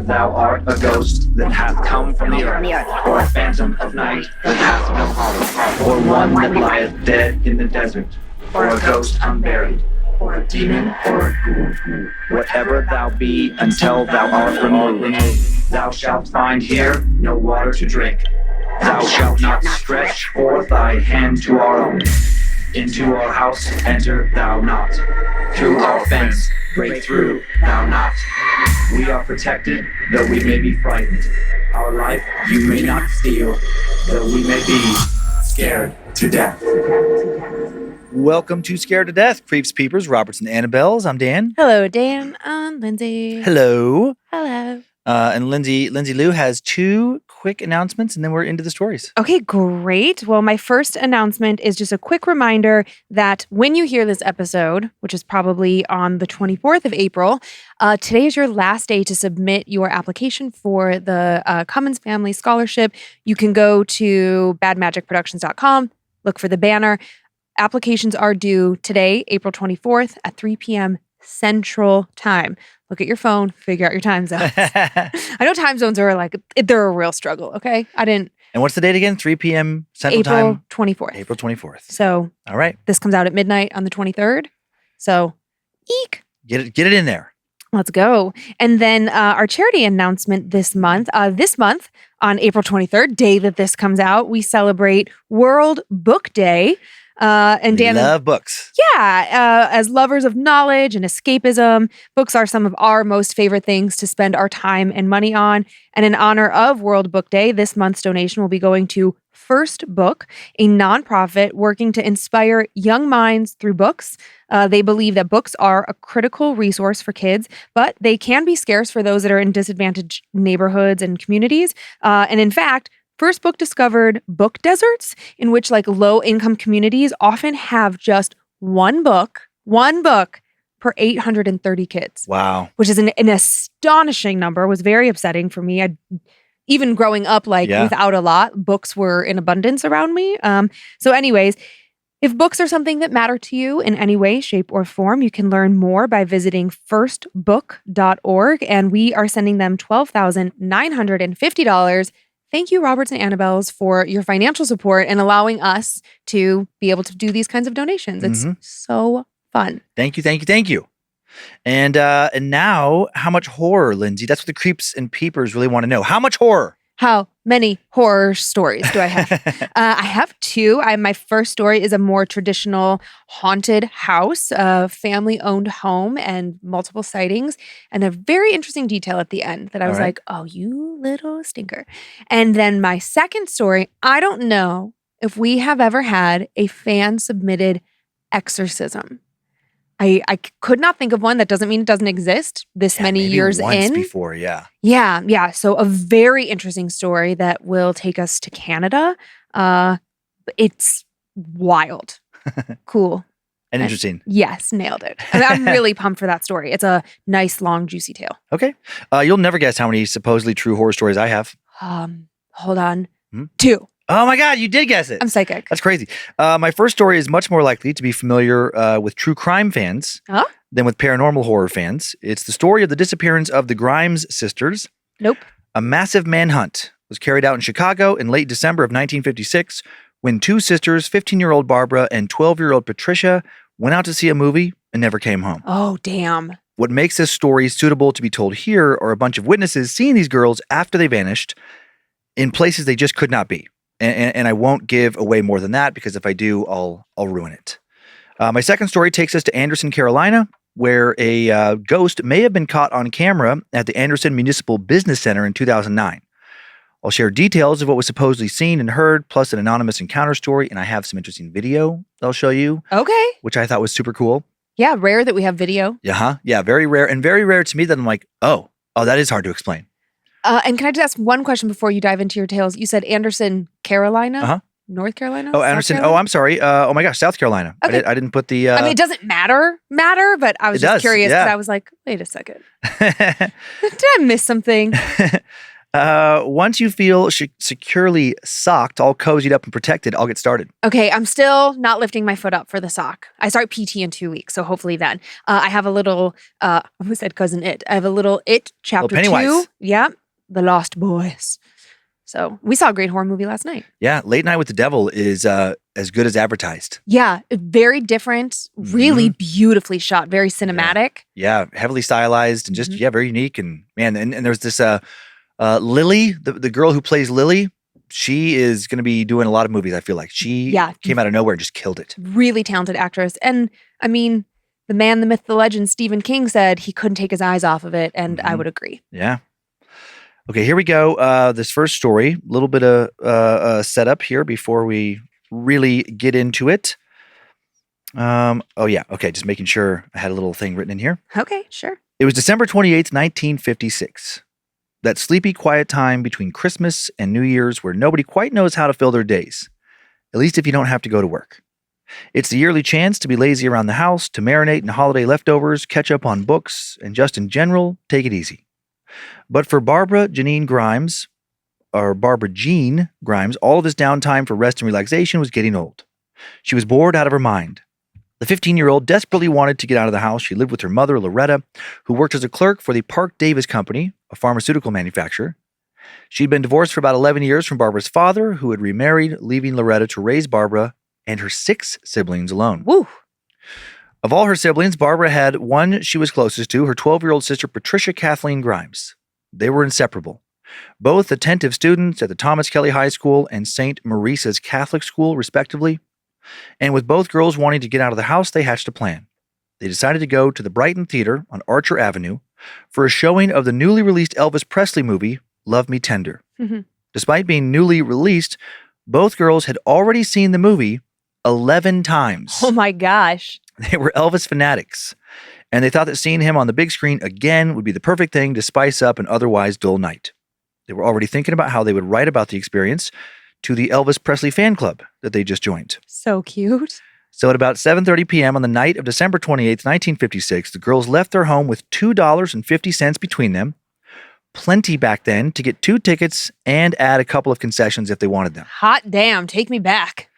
thou art a ghost that hath come from the earth, or a phantom of night that hath no heart, or one that lieth dead in the desert, or a ghost unburied, or a demon, or a ghoul. Whatever thou be, until thou art removed, thou shalt find here no water to drink. Thou shalt not stretch forth thy hand to our own. Into our house enter thou not. Through our fence break through thou not. We are protected, though we may be frightened. Our life you may not steal, though we may be scared to death. Welcome to Scared to Death, Creeps, Peepers, Roberts, and Annabelles. I'm Dan. Hello, Dan. I'm Lynze. Hello. Hello. And Lynze Lou has two quick announcements, and then we're into the stories. Okay, great. Well, my first announcement is just a quick reminder that when you hear this episode, which is probably on the 24th of April, today is your last day to submit your application for the Cummins Family Scholarship. You can go to badmagicproductions.com, look for the banner. Applications are due today, April 24th at 3 p.m. Central Time. Look at your phone, figure out your time zones. I know time zones are they're a real struggle, okay? And what's the date again? 3 p.m. Central April Time? 24th. April 24th. So, all right. This comes out at midnight on the 23rd. So, eek. Get it in there. Let's go. And then our charity announcement this month. On April 23rd, day that this comes out, we celebrate World Book Day. And Dan, love books. Yeah, as lovers of knowledge and escapism, books are some of our most favorite things to spend our time and money on. And in honor of World Book Day, this month's donation will be going to First Book, a nonprofit working to inspire young minds through books. They believe that books are a critical resource for kids, but they can be scarce for those that are in disadvantaged neighborhoods and communities. And in fact, First Book discovered book deserts in which low-income communities often have just one book per 830 kids. Wow. Which is an astonishing number. It was very upsetting for me. Even growing up without a lot, books were in abundance around me. So anyways, if books are something that matter to you in any way, shape, or form, you can learn more by visiting firstbook.org, and we are sending them $12,950. Thank you, Roberts and Annabelles, for your financial support and allowing us to be able to do these kinds of donations. It's so fun. Thank you. And now, how much horror, Lynze? That's what the creeps and peepers really want to know. How much horror? How many horror stories do I have? I have two. My first story is a more traditional haunted house, a family-owned home and multiple sightings, and a very interesting detail at the end that I was like, oh, you little stinker. And then my second story, I don't know if we have ever had a fan-submitted exorcism. I could not think of one. That doesn't mean it doesn't exist many years once in. Before, yeah. Yeah. So a very interesting story that will take us to Canada. It's wild. Cool. And interesting. Yes, nailed it. I'm really pumped for that story. It's a nice, long, juicy tale. Okay. You'll never guess how many supposedly true horror stories I have. Hold on. 2. Oh my God, you did guess it. I'm psychic. That's crazy. My first story is much more likely to be familiar with true crime fans than with paranormal horror fans. It's the story of the disappearance of the Grimes sisters. Nope. A massive manhunt was carried out in Chicago in late December of 1956 when two sisters, 15-year-old Barbara and 12-year-old Patricia, went out to see a movie and never came home. Oh, damn. What makes this story suitable to be told here are a bunch of witnesses seeing these girls after they vanished in places they just could not be. And I won't give away more than that because if I do, I'll ruin it. My second story takes us to Anderson, Carolina, where a ghost may have been caught on camera at the Anderson Municipal Business Center in 2009. I'll share details of what was supposedly seen and heard, plus an anonymous encounter story, and I have some interesting video that I'll show you. Okay. Which I thought was super cool. Yeah, rare that we have video. Yeah, very rare. And very rare to me that I'm like, oh, that is hard to explain. And can I just ask one question before you dive into your tales? You said Anderson, Carolina? North Carolina? Oh, Anderson. Carolina? Oh, I'm sorry. Oh my gosh, South Carolina. Okay. I didn't put the... I mean, it doesn't matter, but I was just curious because I was like, wait a second. Did I miss something? Once you feel securely socked, all cozied up and protected, I'll get started. Okay, I'm still not lifting my foot up for the sock. I start PT in 2 weeks, so hopefully then. I have a little, who said cousin it? I have a little It chapter 2. Yeah, The Lost Boys. So we saw a great horror movie last night. Yeah, Late Night with the Devil is as good as advertised. Yeah, very different, really beautifully shot, very cinematic. Yeah, heavily stylized and just, very unique. And man, and there's this Lily, the girl who plays Lily, she is going to be doing a lot of movies, I feel like. She came out of nowhere and just killed it. Really talented actress. And I mean, the man, the myth, the legend, Stephen King said he couldn't take his eyes off of it. And I would agree. Yeah. Okay, here we go. This first story, a little bit of setup here before we really get into it. Okay, just making sure I had a little thing written in here. Okay, sure. It was December 28th, 1956. That sleepy, quiet time between Christmas and New Year's where nobody quite knows how to fill their days, at least if you don't have to go to work. It's the yearly chance to be lazy around the house, to marinate in holiday leftovers, catch up on books, and just in general, take it easy. But for Barbara Jean Grimes, all of this downtime for rest and relaxation was getting old. She was bored out of her mind. The 15-year-old desperately wanted to get out of the house. She lived with her mother, Loretta, who worked as a clerk for the Park Davis Company, a pharmaceutical manufacturer. She'd been divorced for about 11 years from Barbara's father, who had remarried, leaving Loretta to raise Barbara and her 6 siblings alone. Woo! Of all her siblings, Barbara had one she was closest to, her 12-year-old sister, Patricia Kathleen Grimes. They were inseparable. Both attentive students at the Thomas Kelly High School and St. Maurice's Catholic School, respectively. And with both girls wanting to get out of the house, they hatched a plan. They decided to go to the Brighton Theater on Archer Avenue for a showing of the newly released Elvis Presley movie, Love Me Tender. Mm-hmm. Despite being newly released, both girls had already seen the movie 11 times. Oh my gosh. They were Elvis fanatics, and they thought that seeing him on the big screen again would be the perfect thing to spice up an otherwise dull night. They were already thinking about how they would write about the experience to the Elvis Presley fan club that they just joined. So cute. So at about 7:30 p.m. on the night of December 28th, 1956, the girls left their home with $2.50 between them, plenty back then to get 2 tickets and add a couple of concessions if they wanted them. Hot damn, take me back.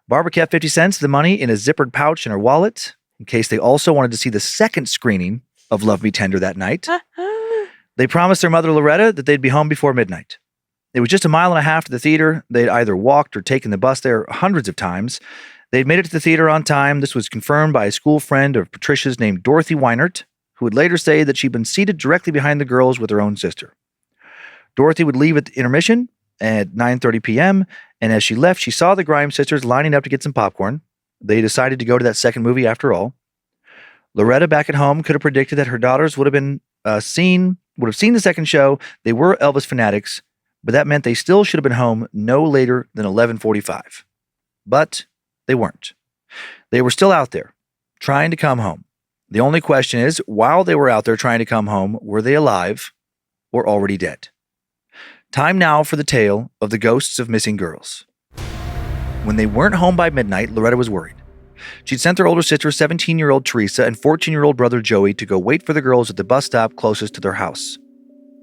Barbara kept 50 cents of the money in a zippered pouch in her wallet in case they also wanted to see the second screening of Love Me Tender that night. They promised their mother, Loretta, that they'd be home before midnight. It was just a mile and a half to the theater. They'd either walked or taken the bus there hundreds of times. They'd made it to the theater on time. This was confirmed by a school friend of Patricia's named Dorothy Weinert, who would later say that she'd been seated directly behind the girls with her own sister. Dorothy would leave at the intermission at 9:30 p.m., and as she left, she saw the Grimes sisters lining up to get some popcorn. They decided to go to that second movie after all. Loretta, back at home, could have predicted that her daughters would have seen the second show. They were Elvis fanatics, but that meant they still should have been home no later than 11:45. But they weren't. They were still out there, trying to come home. The only question is, while they were out there trying to come home, were they alive or already dead? Time now for the tale of the ghosts of missing girls. When they weren't home by midnight, Loretta was worried. She'd sent their older sister, 17-year-old Teresa, and 14-year-old brother Joey to go wait for the girls at the bus stop closest to their house.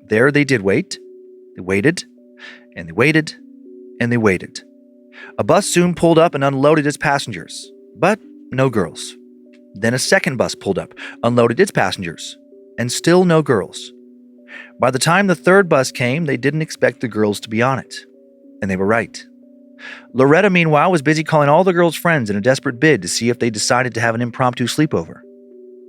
There they did wait. They waited, and they waited, and they waited. A bus soon pulled up and unloaded its passengers, but no girls. Then a second bus pulled up, unloaded its passengers, and still no girls. By the time the third bus came, they didn't expect the girls to be on it. And they were right. Loretta, meanwhile, was busy calling all the girls' friends in a desperate bid to see if they decided to have an impromptu sleepover.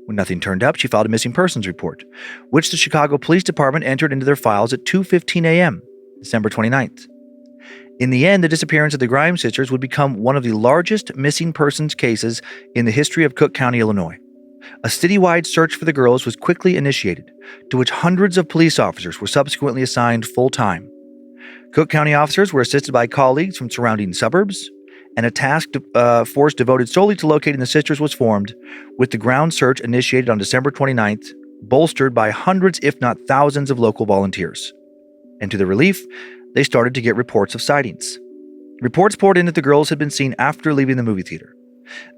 When nothing turned up, she filed a missing persons report, which the Chicago Police Department entered into their files at 2:15 a.m., December 29th. In the end, the disappearance of the Grimes sisters would become one of the largest missing persons cases in the history of Cook County, Illinois. A citywide search for the girls was quickly initiated, to which hundreds of police officers were subsequently assigned full-time. Cook County officers were assisted by colleagues from surrounding suburbs, and a task force devoted solely to locating the sisters was formed, with the ground search initiated on December 29th, bolstered by hundreds if not thousands of local volunteers. And to their relief, they started to get reports of sightings. Reports poured in that the girls had been seen after leaving the movie theater.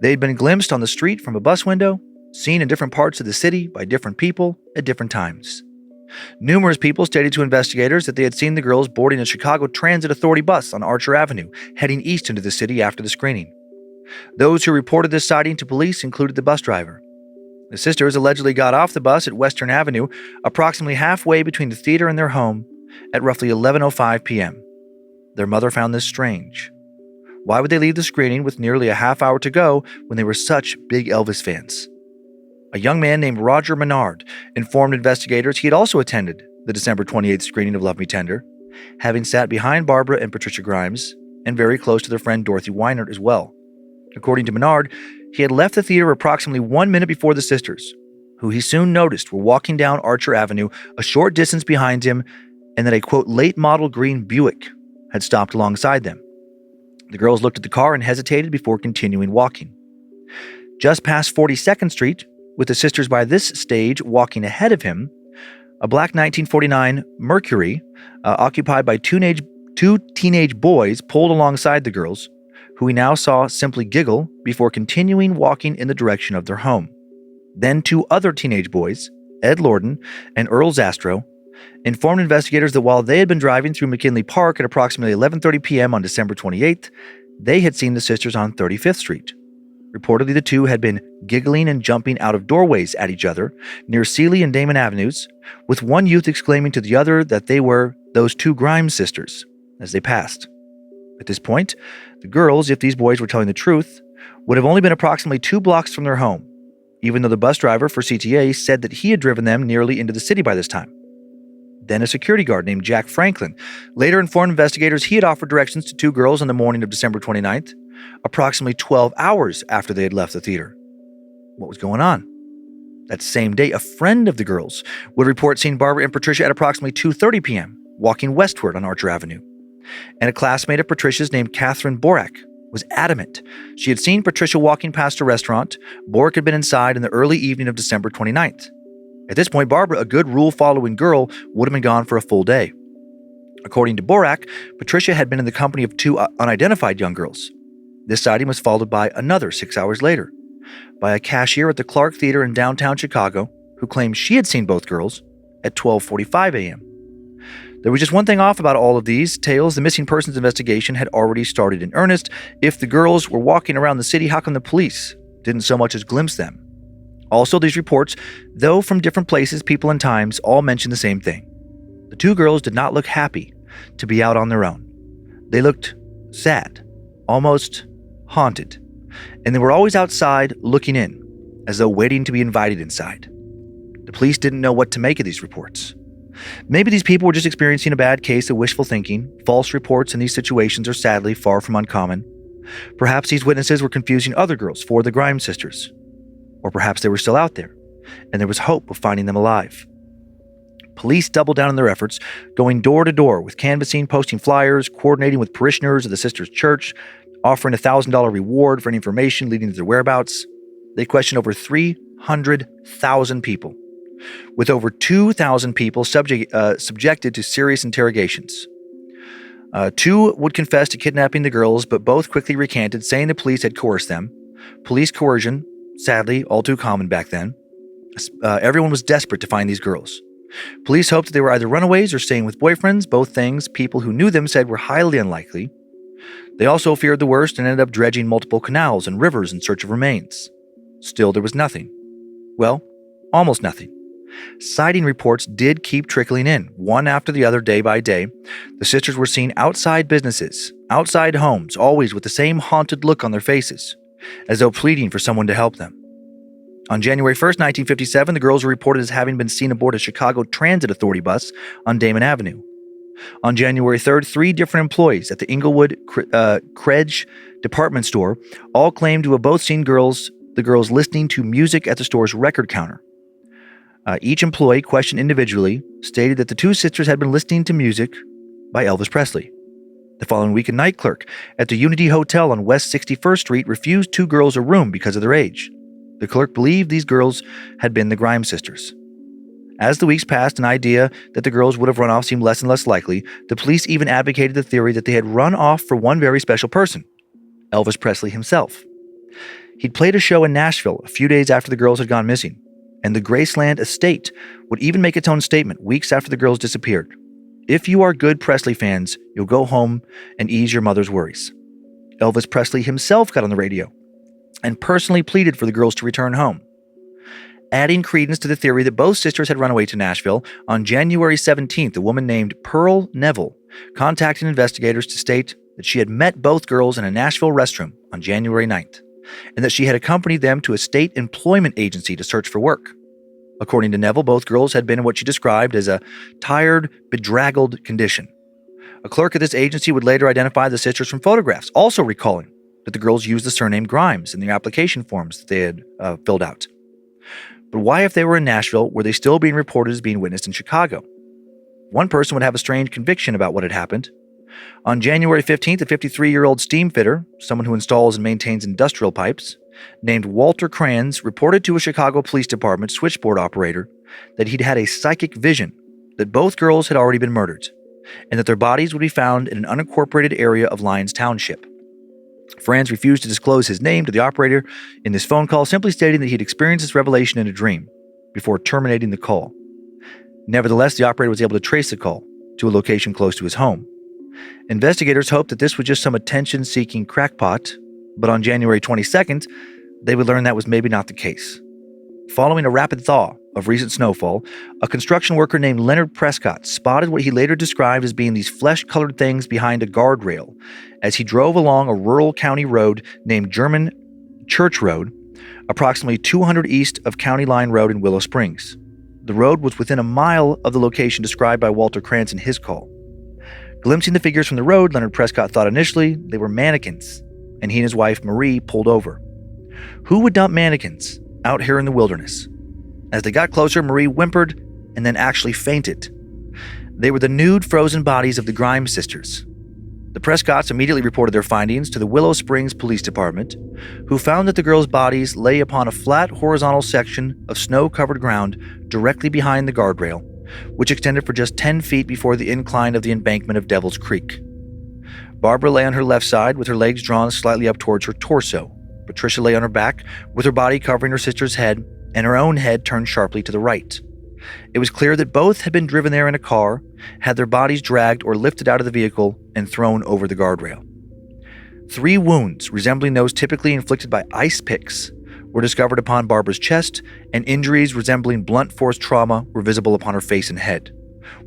They had been glimpsed on the street from a bus window, seen in different parts of the city by different people at different times. Numerous people stated to investigators that they had seen the girls boarding a Chicago Transit Authority bus on Archer Avenue, heading east into the city after the screening. Those who reported this sighting to police included the bus driver. The sisters allegedly got off the bus at Western Avenue, approximately halfway between the theater and their home, at roughly 11:05 p.m. Their mother found this strange. Why would they leave the screening with nearly a half hour to go when they were such big Elvis fans? A young man named Roger Menard informed investigators he had also attended the December 28th screening of Love Me Tender, having sat behind Barbara and Patricia Grimes and very close to their friend Dorothy Weinert as well. According to Menard, he had left the theater approximately 1 minute before the sisters, who he soon noticed were walking down Archer Avenue a short distance behind him, and that a, quote, late model green Buick had stopped alongside them. The girls looked at the car and hesitated before continuing walking. Just past 42nd Street, with the sisters by this stage walking ahead of him, a black 1949 Mercury, occupied by two teenage boys, pulled alongside the girls, who we now saw simply giggle before continuing walking in the direction of their home. Then two other teenage boys, Ed Lorden and Earl Zastro, informed investigators that while they had been driving through McKinley Park at approximately 11:30 p.m. on December 28th, they had seen the sisters on 35th Street. Reportedly, the two had been giggling and jumping out of doorways at each other near Seeley and Damon Avenues, with one youth exclaiming to the other that they were those two Grimes sisters as they passed. At this point, the girls, if these boys were telling the truth, would have only been approximately 2 blocks from their home, even though the bus driver for CTA said that he had driven them nearly into the city by this time. Then a security guard named Jack Franklin later informed investigators he had offered directions to 2 girls on the morning of December 29th, approximately 12 hours after they had left the theater. What was going on? That same day, a friend of the girls would report seeing Barbara and Patricia at approximately 2:30 p.m., walking westward on Archer Avenue. And a classmate of Patricia's named Catherine Borak was adamant she had seen Patricia walking past a restaurant. Borak had been inside in the early evening of December 29th. At this point, Barbara, a good rule-following girl, would have been gone for a full day. According to Borak, Patricia had been in the company of 2 unidentified young girls. This sighting was followed by another 6 hours later, by a cashier at the Clark Theater in downtown Chicago who claimed she had seen both girls at 12:45 a.m. There was just one thing off about all of these tales. The missing persons investigation had already started in earnest. If the girls were walking around the city, how come the police didn't so much as glimpse them? Also, these reports, though from different places, people, and times, all mention the same thing. The 2 girls did not look happy to be out on their own. They looked sad, almost haunted, and they were always outside looking in, as though waiting to be invited inside. The police didn't know what to make of these reports. Maybe these people were just experiencing a bad case of wishful thinking. False reports in these situations are sadly far from uncommon. Perhaps these witnesses were confusing other girls for the Grimes sisters. Or perhaps they were still out there, and there was hope of finding them alive. Police doubled down on their efforts, going door to door with canvassing, posting flyers, coordinating with parishioners of the sisters' church, offering a $1,000 reward for any information leading to their whereabouts. They questioned over 300,000 people, with over 2,000 people subjected to serious interrogations. 2 would confess to kidnapping the girls, but both quickly recanted, saying the police had coerced them. Police coercion, sadly, all too common back then. Everyone was desperate to find these girls. Police hoped that they were either runaways or staying with boyfriends, both things people who knew them said were highly unlikely. They also feared the worst and ended up dredging multiple canals and rivers in search of remains. Still, there was nothing. Well, almost nothing. Sighting reports did keep trickling in, one after the other, day by day. The sisters were seen outside businesses, outside homes, always with the same haunted look on their faces, as though pleading for someone to help them. On January 1st, 1957, the girls were reported as having been seen aboard a Chicago Transit Authority bus on Damon Avenue. On January 3rd, 3 different employees at the Inglewood Kredge department store all claimed to have both seen the girls listening to music at the store's record counter. Each employee, questioned individually, stated that the 2 sisters had been listening to music by Elvis Presley. The following week, a night clerk at the Unity Hotel on West 61st Street refused 2 girls a room because of their age. The clerk believed these girls had been the Grimes sisters. As the weeks passed, an idea that the girls would have run off seemed less and less likely. The police even advocated the theory that they had run off for one very special person, Elvis Presley himself. He'd played a show in Nashville a few days after the girls had gone missing. and the Graceland estate would even make its own statement weeks after the girls disappeared. If you are good Presley fans, you'll go home and ease your mother's worries. Elvis Presley himself got on the radio and personally pleaded for the girls to return home. Adding credence to the theory that both sisters had run away to Nashville, on January 17th, a woman named Pearl Neville contacted investigators to state that she had met both girls in a Nashville restroom on January 9th, and that she had accompanied them to a state employment agency to search for work. According to Neville, both girls had been in what she described as a tired, bedraggled condition. A clerk at this agency would later identify the sisters from photographs, also recalling that the girls used the surname Grimes in the application forms that they had filled out. But why, if they were in Nashville, were they still being reported as being witnessed in Chicago? One person would have a strange conviction about what had happened. On January 15th, a 53-year-old steam fitter, someone who installs and maintains industrial pipes, named Walter Kranz, reported to a Chicago Police Department switchboard operator that he'd had a psychic vision that both girls had already been murdered, and that their bodies would be found in an unincorporated area of Lyons Township. Franz refused to disclose his name to the operator in this phone call, simply stating that he'd experienced this revelation in a dream before terminating the call. Nevertheless, the operator was able to trace the call to a location close to his home. Investigators hoped that this was just some attention-seeking crackpot, but on January 22nd, they would learn that was maybe not the case. Following a rapid thaw of recent snowfall, a construction worker named Leonard Prescott spotted what he later described as being these flesh-colored things behind a guardrail as he drove along a rural county road named German Church Road, approximately 200 east of County Line Road in Willow Springs. The road was within a mile of the location described by Walter Krantz in his call. Glimpsing the figures from the road, Leonard Prescott thought initially they were mannequins, and he and his wife, Marie, pulled over. Who would dump mannequins out here in the wilderness? As they got closer, Marie whimpered and then actually fainted. They were the nude, frozen bodies of the Grimes sisters. The Prescotts immediately reported their findings to the Willow Springs Police Department, who found that the girls' bodies lay upon a flat, horizontal section of snow-covered ground directly behind the guardrail, which extended for just 10 feet before the incline of the embankment of Devil's Creek. Barbara lay on her left side with her legs drawn slightly up towards her torso. Patricia lay on her back with her body covering her sister's head and her own head turned sharply to the right. It was clear that both had been driven there in a car, had their bodies dragged or lifted out of the vehicle and thrown over the guardrail. 3 wounds resembling those typically inflicted by ice picks were discovered upon Barbara's chest, and injuries resembling blunt force trauma were visible upon her face and head,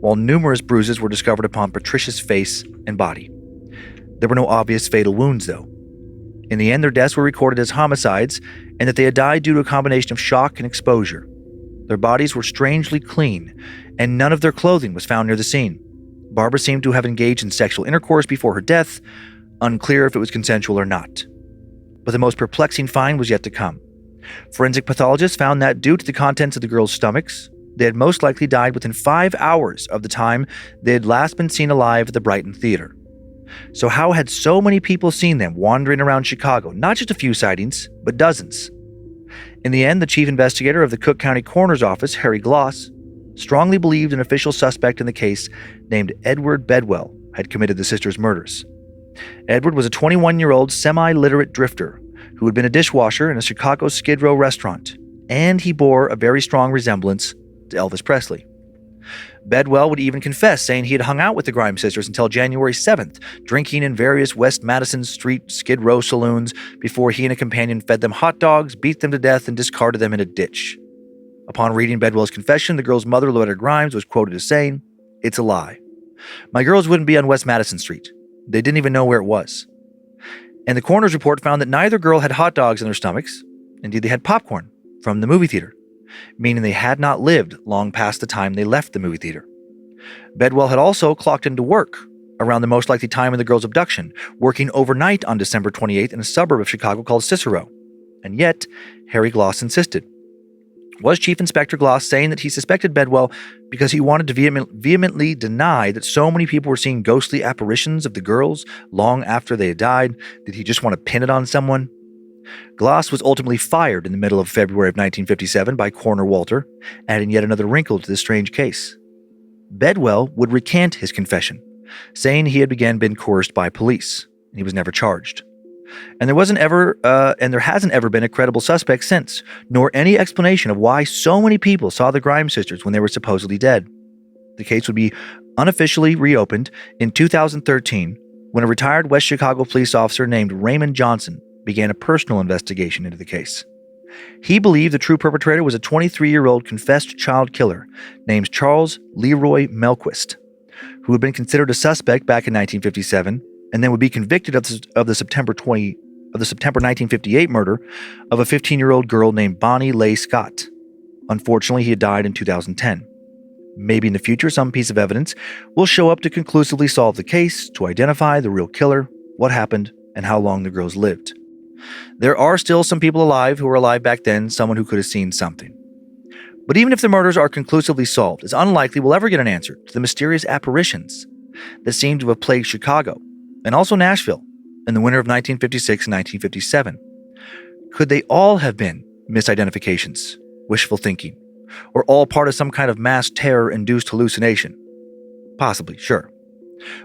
while numerous bruises were discovered upon Patricia's face and body. There were no obvious fatal wounds, though. In the end, their deaths were recorded as homicides, and that they had died due to a combination of shock and exposure. Their bodies were strangely clean, and none of their clothing was found near the scene. Barbara seemed to have engaged in sexual intercourse before her death, unclear if it was consensual or not. But the most perplexing find was yet to come. Forensic pathologists found that due to the contents of the girls' stomachs, they had most likely died within 5 hours of the time they had last been seen alive at the Brighton Theater. So how had so many people seen them wandering around Chicago? Not just a few sightings, but dozens. In the end, the chief investigator of the Cook County Coroner's Office, Harry Gloss, strongly believed an official suspect in the case named Edward Bedwell had committed the sisters' murders. Edward was a 21-year-old semi-literate drifter who had been a dishwasher in a Chicago Skid Row restaurant, and he bore a very strong resemblance to Elvis Presley. Bedwell would even confess, saying he had hung out with the Grimes sisters until January 7th, drinking in various West Madison Street Skid Row saloons before he and a companion fed them hot dogs, beat them to death, and discarded them in a ditch. Upon reading Bedwell's confession, the girl's mother, Loretta Grimes, was quoted as saying, "It's a lie. My girls wouldn't be on West Madison Street. They didn't even know where it was." And the coroner's report found that neither girl had hot dogs in their stomachs. Indeed, they had popcorn from the movie theater, meaning they had not lived long past the time they left the movie theater. Bedwell had also clocked into work around the most likely time of the girl's abduction, working overnight on December 28th in a suburb of Chicago called Cicero. And yet, Harry Gloss insisted. Was Chief Inspector Gloss saying that he suspected Bedwell because he wanted to vehemently deny that so many people were seeing ghostly apparitions of the girls long after they had died? Did he just want to pin it on someone? Gloss was ultimately fired in the middle of February of 1957 by Coroner Walter, adding yet another wrinkle to this strange case. Bedwell would recant his confession, saying he had again been coerced by police, and he was never charged. And there hasn't ever been a credible suspect since, nor any explanation of why so many people saw the Grimes sisters when they were supposedly dead. The case would be unofficially reopened in 2013 when a retired West Chicago police officer named Raymond Johnson began a personal investigation into the case. He believed the true perpetrator was a 23-year-old confessed child killer named Charles Leroy Melquist, who had been considered a suspect back in 1957 and then would be convicted of the September 1958 murder of a 15-year-old girl named Bonnie Leigh Scott. Unfortunately, he had died in 2010. Maybe in the future, some piece of evidence will show up to conclusively solve the case, to identify the real killer, what happened, and how long the girls lived. There are still some people alive who were alive back then, someone who could have seen something. But even if the murders are conclusively solved, it's unlikely we'll ever get an answer to the mysterious apparitions that seem to have plagued Chicago and also Nashville in the winter of 1956 and 1957. Could they all have been misidentifications, wishful thinking, or all part of some kind of mass terror-induced hallucination? Possibly, sure.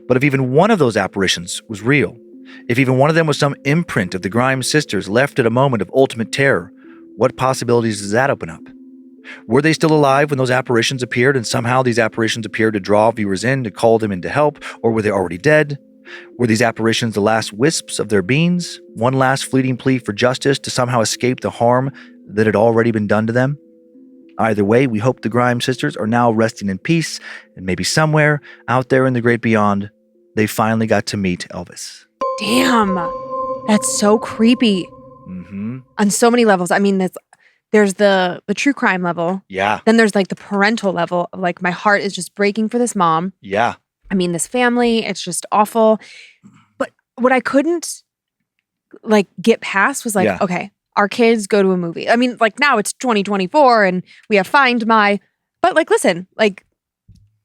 But if even one of those apparitions was real, if even one of them was some imprint of the Grimes sisters left at a moment of ultimate terror, what possibilities does that open up? Were they still alive when those apparitions appeared, and somehow these apparitions appeared to draw viewers in, to call them in to help, or were they already dead? Were these apparitions the last wisps of their beings, one last fleeting plea for justice to somehow escape the harm that had already been done to them? Either way, we hope the Grimes sisters are now resting in peace, and maybe somewhere out there in the great beyond, they finally got to meet Elvis. Damn, that's so creepy. Mm-hmm. On so many levels. I mean, there's the true crime level. Yeah. Then there's like the parental level of like, my heart is just breaking for this mom. Yeah. I mean, this family, it's just awful. But what I couldn't like get past was like, okay, our kids go to a movie. I mean, like now it's 2024 and we have Find My, but like, listen, like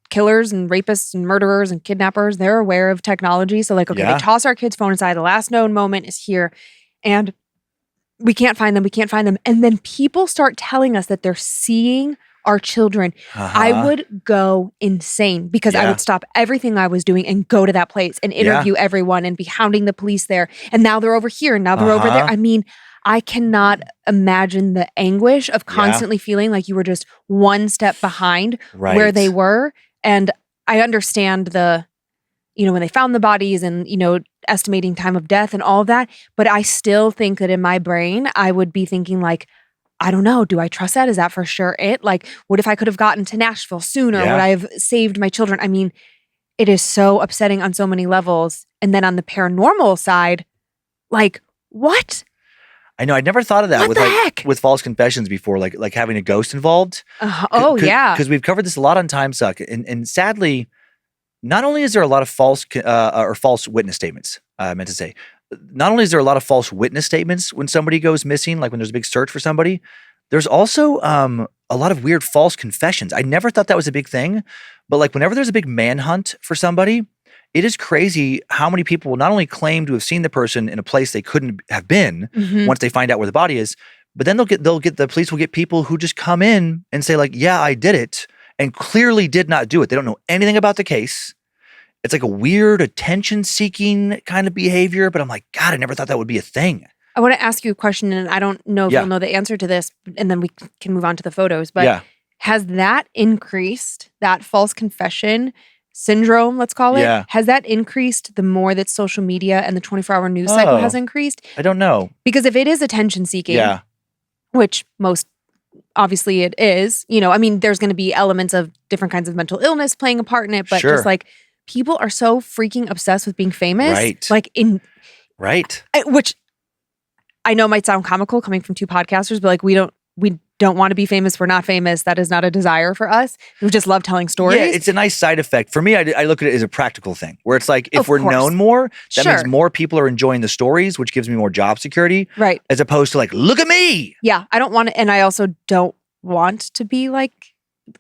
killers and rapists and murderers and kidnappers, they're aware of technology. So like, okay, they toss our kids' phone aside. The last known moment is here and we can't find them. And then people start telling us that they're seeing our children. I would go insane because I would stop everything I was doing and go to that place and interview everyone and be hounding the police there. And now they're over here and now they're over there. I mean, I cannot imagine the anguish of constantly feeling like you were just one step behind where they were. And I understand when they found the bodies and, estimating time of death and all of that. But I still think that in my brain, I would be thinking like, I don't know, do I trust that? Is that for sure it? Like, what if I could have gotten to Nashville sooner? Would I have saved my children? I mean, it is so upsetting on so many levels. And then on the paranormal side, like, what? I know. I'd never thought of that with false confessions before, like having a ghost involved. Because we've covered this a lot on Timesuck, and sadly, not only is there a lot of false witness statements. I meant to say, not only is there a lot of false witness statements when somebody goes missing, like when there's a big search for somebody, there's also a lot of weird false confessions. I never thought that was a big thing, but like whenever there's a big manhunt for somebody, it is crazy how many people will not only claim to have seen the person in a place they couldn't have been once they find out where the body is, but then the police will get people who just come in and say like, yeah, I did it, and clearly did not do it. They don't know anything about the case. It's like a weird attention-seeking kind of behavior, but I'm like, God, I never thought that would be a thing. I want to ask you a question, and I don't know if you'll know the answer to this, and then we can move on to the photos, but has that increased, that false confession syndrome, let's call it, has that increased the more that social media and the 24-hour news cycle has increased? I don't know. Because if it is attention-seeking, which most obviously it is, I mean, there's going to be elements of different kinds of mental illness playing a part in it, but just like people are so freaking obsessed with being famous. Which I know might sound comical coming from two podcasters, but like we don't want to be famous. We're not famous. That is not a desire for us. We just love telling stories. Yeah, it's a nice side effect. For me, I look at it as a practical thing where it's like, if we're known more, that means more people are enjoying the stories, which gives me more job security. Right. As opposed to like, look at me. Yeah. I don't want to, and I also don't want to be like,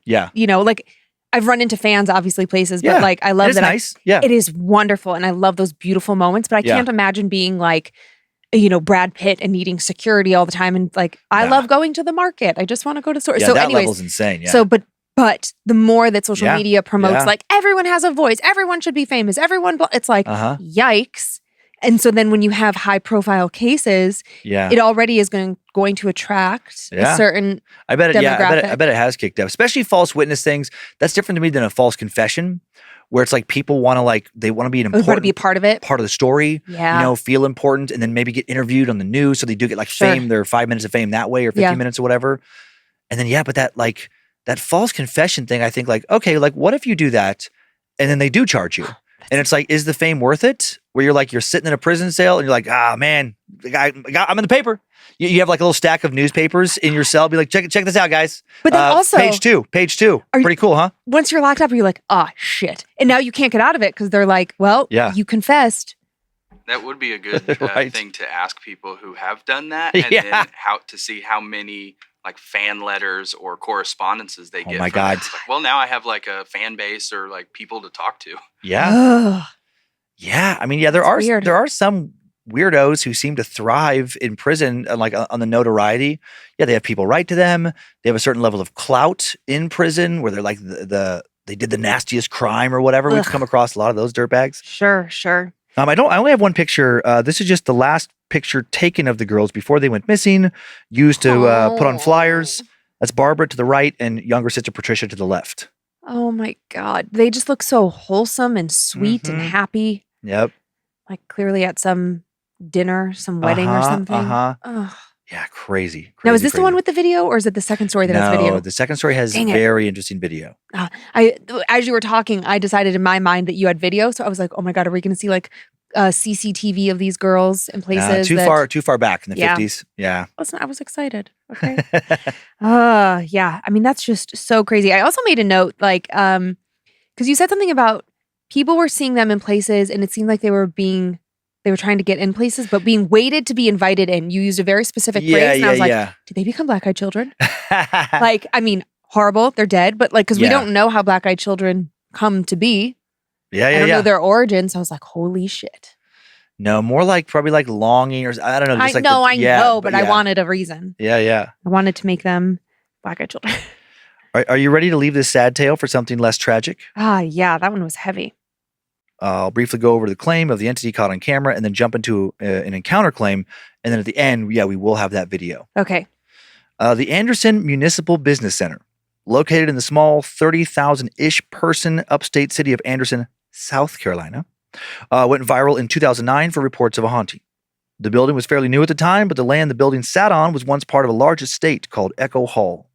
like I've run into fans, obviously places, but like, I love that. Nice. It is wonderful. And I love those beautiful moments, but I can't imagine being like, Brad Pitt and needing security all the time. And like, I love going to the market. I just want to go to stores. Yeah, so that level's insane. Yeah. So, but the more that social media promotes, like everyone has a voice, everyone should be famous, it's like, yikes. And so then when you have high profile cases, Yeah. it already is going to attract a certain I bet it, demographic. I bet it has kicked up, especially false witness things. That's different to me than a false confession, where it's like people want to they want to be an want to important be a part of it. part of the story, Yeah. feel important, and then maybe get interviewed on the news. So they do get fame, their 5 minutes of fame that way, or 50 minutes or whatever. And then, but that false confession thing, I think okay, what if you do that and then they do charge you? And it's is the fame worth it? Where you're sitting in a prison cell and you're like, man, I'm in the paper. You have a little stack of newspapers in your cell. Be like, check this out, guys. But then also, page two. Pretty cool, huh? Once you're locked up, you're like, shit. And now you can't get out of it because they're like, well, you confessed. That would be a good thing to ask people who have done that, and then to see how many fan letters or correspondences they get. Oh my God. Well, now I have a fan base or people to talk to. Yeah. Yeah. I mean, there are some weirdos who seem to thrive in prison, on the notoriety. Yeah, they have people write to them. They have a certain level of clout in prison where they're they did the nastiest crime or whatever. We've come across a lot of those dirtbags. Sure. I only have one picture. This is just the last picture taken of the girls before they went missing, used to put on flyers. That's Barbara to the right and younger sister Patricia to the left. Oh my God. They just look so wholesome and sweet and happy. Yep. Clearly at some dinner, some wedding or something. Yeah, crazy. Now, is this the one with the video or is it the second story that has video? No, the second story has very interesting video. As you were talking, I decided in my mind that you had video. So I was like, oh my God, are we going to see CCTV of these girls in places? Too far back in the 50s. Yeah. Listen, I was excited. Okay. Yeah. I mean, that's just so crazy. I also made a note, because you said something about people were seeing them in places and it seemed like they were trying to get in places, but being waited to be invited in. You used a very specific phrase. And I was like, did they become black-eyed children? I mean, horrible. They're dead. But because we don't know how black-eyed children come to be. I don't know their origins. So I was like, holy shit. No, more probably longing or I don't know. Just I know, but I wanted a reason. Yeah. I wanted to make them black-eyed children. Are you ready to leave this sad tale for something less tragic? Yeah, that one was heavy. I'll briefly go over the claim of the entity caught on camera and then jump into an encounter claim. And then at the end, we will have that video. Okay. The Anderson Municipal Business Center, located in the small 30,000-ish person upstate city of Anderson, South Carolina, went viral in 2009 for reports of a haunting. The building was fairly new at the time, but the land the building sat on was once part of a large estate called Echo Hall,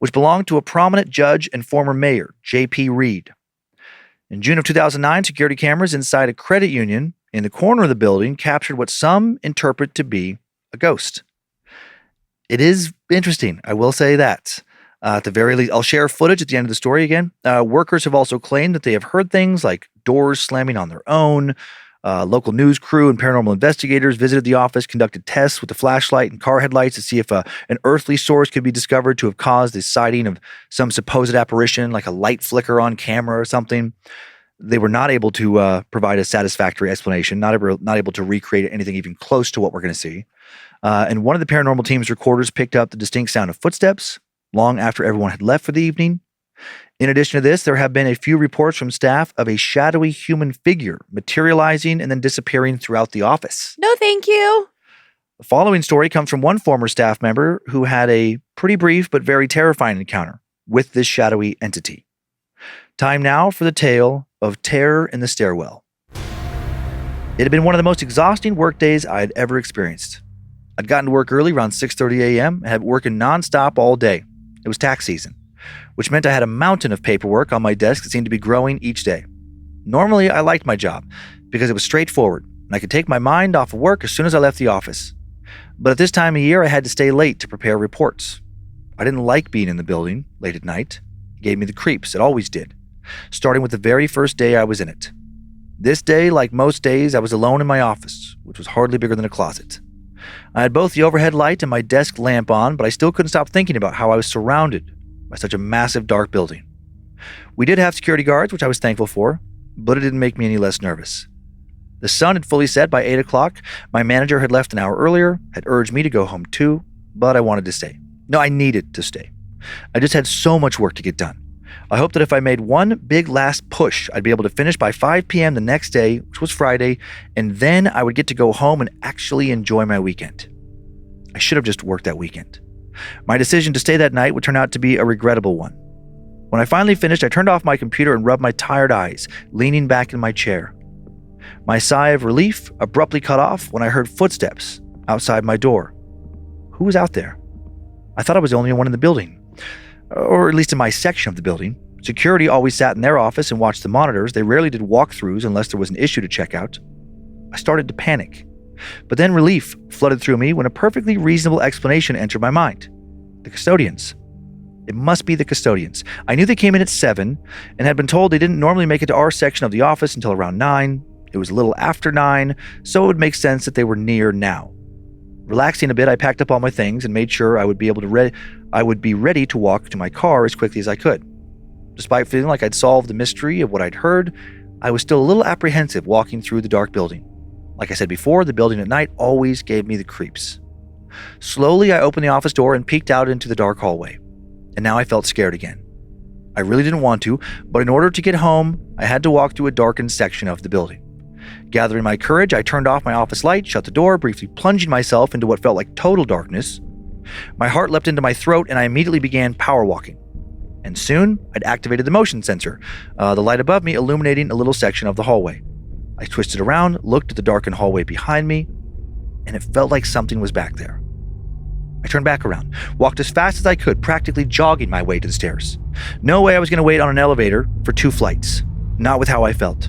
which belonged to a prominent judge and former mayor, J.P. Reed. In June of 2009, security cameras inside a credit union in the corner of the building captured what some interpret to be a ghost. It is interesting, I will say that. At the very least, I'll share footage at the end of the story again. Workers have also claimed that they have heard things like doors slamming on their own. Local news crew and paranormal investigators visited the office, conducted tests with the flashlight and car headlights to see if an earthly source could be discovered to have caused the sighting of some supposed apparition, like a light flicker on camera or something. They were not able to provide a satisfactory explanation, not able to recreate anything even close to what we're going to see. And one of the paranormal team's recorders picked up the distinct sound of footsteps long after everyone had left for the evening. In addition to this, there have been a few reports from staff of a shadowy human figure materializing and then disappearing throughout the office. No, thank you. The following story comes from one former staff member who had a pretty brief but very terrifying encounter with this shadowy entity. Time now for the tale of terror in the stairwell. It had been one of the most exhausting work days I had ever experienced. I'd gotten to work early around 6:30 a.m. and had been working nonstop all day. It was tax season, which meant I had a mountain of paperwork on my desk that seemed to be growing each day. Normally, I liked my job because it was straightforward and I could take my mind off of work as soon as I left the office. But at this time of year, I had to stay late to prepare reports. I didn't like being in the building late at night. It gave me the creeps. It always did, starting with the very first day I was in it. This day, like most days, I was alone in my office, which was hardly bigger than a closet. I had both the overhead light and my desk lamp on, but I still couldn't stop thinking about how I was surrounded by such a massive dark building. We did have security guards, which I was thankful for, but it didn't make me any less nervous. The sun had fully set by 8 o'clock. My manager had left an hour earlier, had urged me to go home too, but I wanted to stay. No, I needed to stay. I just had so much work to get done. I hoped that if I made one big last push, I'd be able to finish by 5 p.m. the next day, which was Friday, and then I would get to go home and actually enjoy my weekend. I should have just worked that weekend. My decision to stay that night would turn out to be a regrettable one. When I finally finished, I turned off my computer and rubbed my tired eyes, leaning back in my chair. My sigh of relief abruptly cut off when I heard footsteps outside my door. Who was out there? I thought I was the only one in the building, or at least in my section of the building. Security always sat in their office and watched the monitors. They rarely did walkthroughs unless there was an issue to check out. I started to panic, but then relief flooded through me when a perfectly reasonable explanation entered my mind. The custodians. It must be the custodians. I knew they came in at 7 and had been told they didn't normally make it to our section of the office until around 9. It was a little after 9, so it would make sense that they were near now. Relaxing a bit, I packed up all my things and made sure I would be ready to walk to my car as quickly as I could. Despite feeling like I'd solved the mystery of what I'd heard, I was still a little apprehensive walking through the dark building. Like I said before, the building at night always gave me the creeps. Slowly, I opened the office door and peeked out into the dark hallway. And now I felt scared again. I really didn't want to, but in order to get home, I had to walk through a darkened section of the building. Gathering my courage, I turned off my office light, shut the door, briefly plunging myself into what felt like total darkness. My heart leapt into my throat, and I immediately began power walking. And soon, I'd activated the motion sensor, the light above me illuminating a little section of the hallway. I twisted around, looked at the darkened hallway behind me, and it felt like something was back there. I turned back around, walked as fast as I could, practically jogging my way to the stairs. No way I was going to wait on an elevator for 2 flights. Not with how I felt.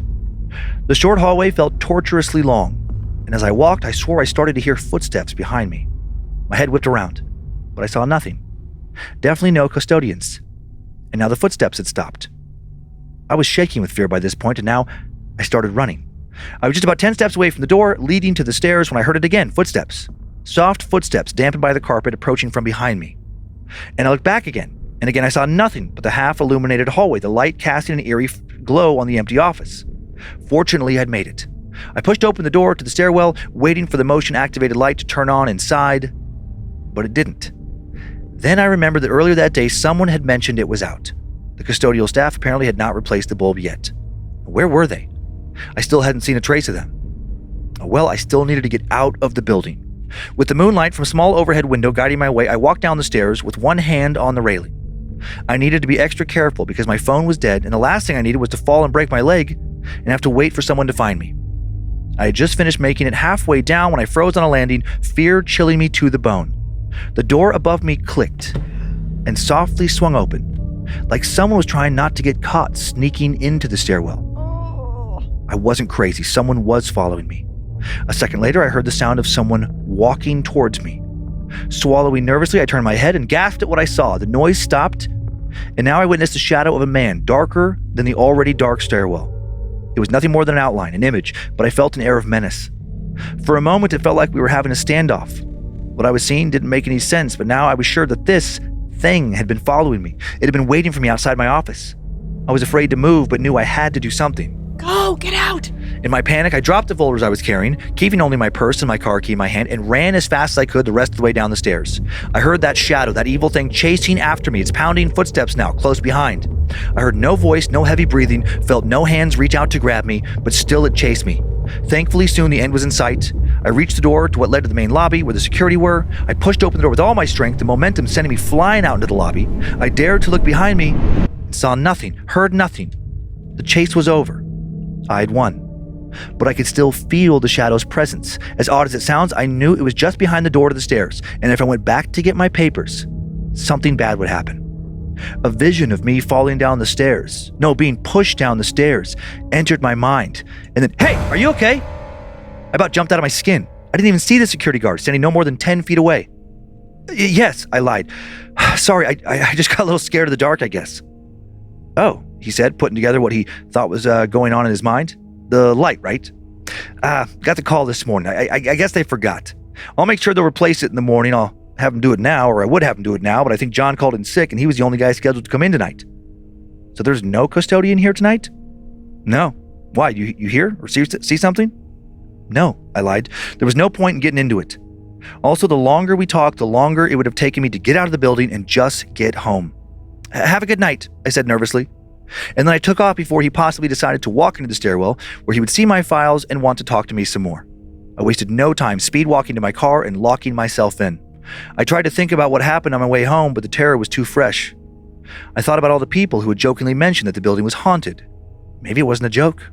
The short hallway felt torturously long, and as I walked, I swore I started to hear footsteps behind me. My head whipped around, but I saw nothing. Definitely no custodians. And now the footsteps had stopped. I was shaking with fear by this point, and now I started running. I was just about 10 steps away from the door leading to the stairs when I heard it again, footsteps. Soft footsteps dampened by the carpet approaching from behind me. And I looked back again, and again I saw nothing but the half-illuminated hallway, the light casting an eerie glow on the empty office. Fortunately, I'd made it. I pushed open the door to the stairwell, waiting for the motion-activated light to turn on inside, but it didn't. Then I remembered that earlier that day someone had mentioned it was out. The custodial staff apparently had not replaced the bulb yet. Where were they? I still hadn't seen a trace of them. Well, I still needed to get out of the building. With the moonlight from a small overhead window guiding my way, I walked down the stairs with one hand on the railing. I needed to be extra careful because my phone was dead, and the last thing I needed was to fall and break my leg and have to wait for someone to find me. I had just finished making it halfway down when I froze on a landing, fear chilling me to the bone. The door above me clicked and softly swung open, like someone was trying not to get caught sneaking into the stairwell. I wasn't crazy. Someone was following me. A second later, I heard the sound of someone walking towards me. Swallowing nervously, I turned my head and gasped at what I saw. The noise stopped, and now I witnessed the shadow of a man, darker than the already dark stairwell. It was nothing more than an outline, an image, but I felt an air of menace. For a moment, it felt like we were having a standoff. What I was seeing didn't make any sense, but now I was sure that this thing had been following me. It had been waiting for me outside my office. I was afraid to move, but knew I had to do something. Go, get out! In my panic, I dropped the folders I was carrying, keeping only my purse and my car key in my hand, and ran as fast as I could the rest of the way down the stairs. I heard that shadow, that evil thing chasing after me, its pounding footsteps now, close behind. I heard no voice, no heavy breathing, felt no hands reach out to grab me, but still it chased me. Thankfully, soon the end was in sight. I reached the door to what led to the main lobby where the security were. I pushed open the door with all my strength, the momentum sending me flying out into the lobby. I dared to look behind me and saw nothing, heard nothing. The chase was over. I had won. But I could still feel the shadow's presence. As odd as it sounds, I knew it was just behind the door to the stairs, and if I went back to get my papers, something bad would happen. A vision of me falling down the stairs, being pushed down the stairs, entered my mind. And then, hey, are you okay? I about jumped out of my skin. I didn't even see the security guard standing no more than 10 feet away. Yes, I lied. Sorry, I just got a little scared of the dark, I guess. Oh, he said, putting together what he thought was going on in his mind. The light, right? Got the call this morning. I guess they forgot. I'll make sure they'll replace it in the morning. I'll have them do it now, or I would have them do it now, but I think John called in sick and he was the only guy scheduled to come in tonight. So there's no custodian here tonight? No. Why? You hear or see something? No, I lied. There was no point in getting into it. Also, the longer we talked, the longer it would have taken me to get out of the building and just get home. Have a good night, I said nervously. And then I took off before he possibly decided to walk into the stairwell where he would see my files and want to talk to me some more. I wasted no time speed walking to my car and locking myself in. I tried to think about what happened on my way home, but the terror was too fresh. I thought about all the people who had jokingly mentioned that the building was haunted. Maybe it wasn't a joke.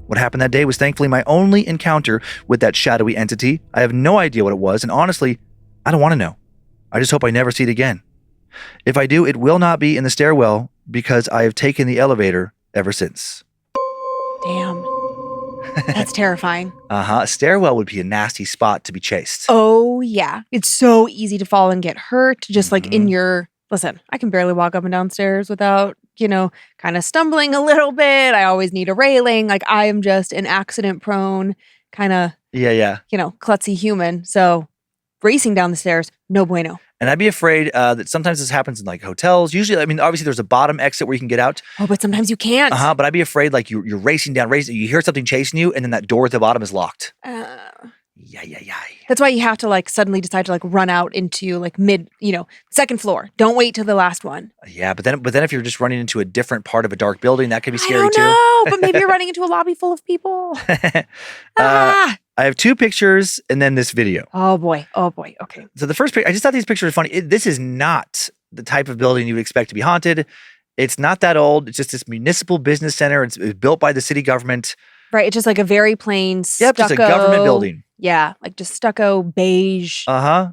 What happened that day was thankfully my only encounter with that shadowy entity. I have no idea what it was, and honestly, I don't want to know. I just hope I never see it again. If I do, it will not be in the stairwell because I have taken the elevator ever since. Damn. That's terrifying. A stairwell would be a nasty spot to be chased. Oh, yeah. It's so easy to fall and get hurt. Just like in your... Listen, I can barely walk up and down stairs without, kind of stumbling a little bit. I always need a railing. Like, I am just an accident-prone kind of, klutzy human. So racing down the stairs, no bueno. And I'd be afraid that sometimes this happens in like hotels. Usually, obviously there's a bottom exit where you can get out. Oh, but sometimes you can't. But I'd be afraid like you're racing down, you hear something chasing you, and then that door at the bottom is locked. Yeah. That's why you have to like suddenly decide to like run out into like second floor. Don't wait till the last one. Yeah, but then if you're just running into a different part of a dark building, that could be scary too. I don't know, but maybe you're running into a lobby full of people. I have 2 pictures and then this video. Oh boy. Okay. So the first picture, I just thought these pictures were funny. This is not the type of building you would expect to be haunted. It's not that old. It's just this municipal business center. It's built by the city government. Right. It's just like a very plain stucco. Yep, just a government building. Yeah, like just stucco, beige, blah.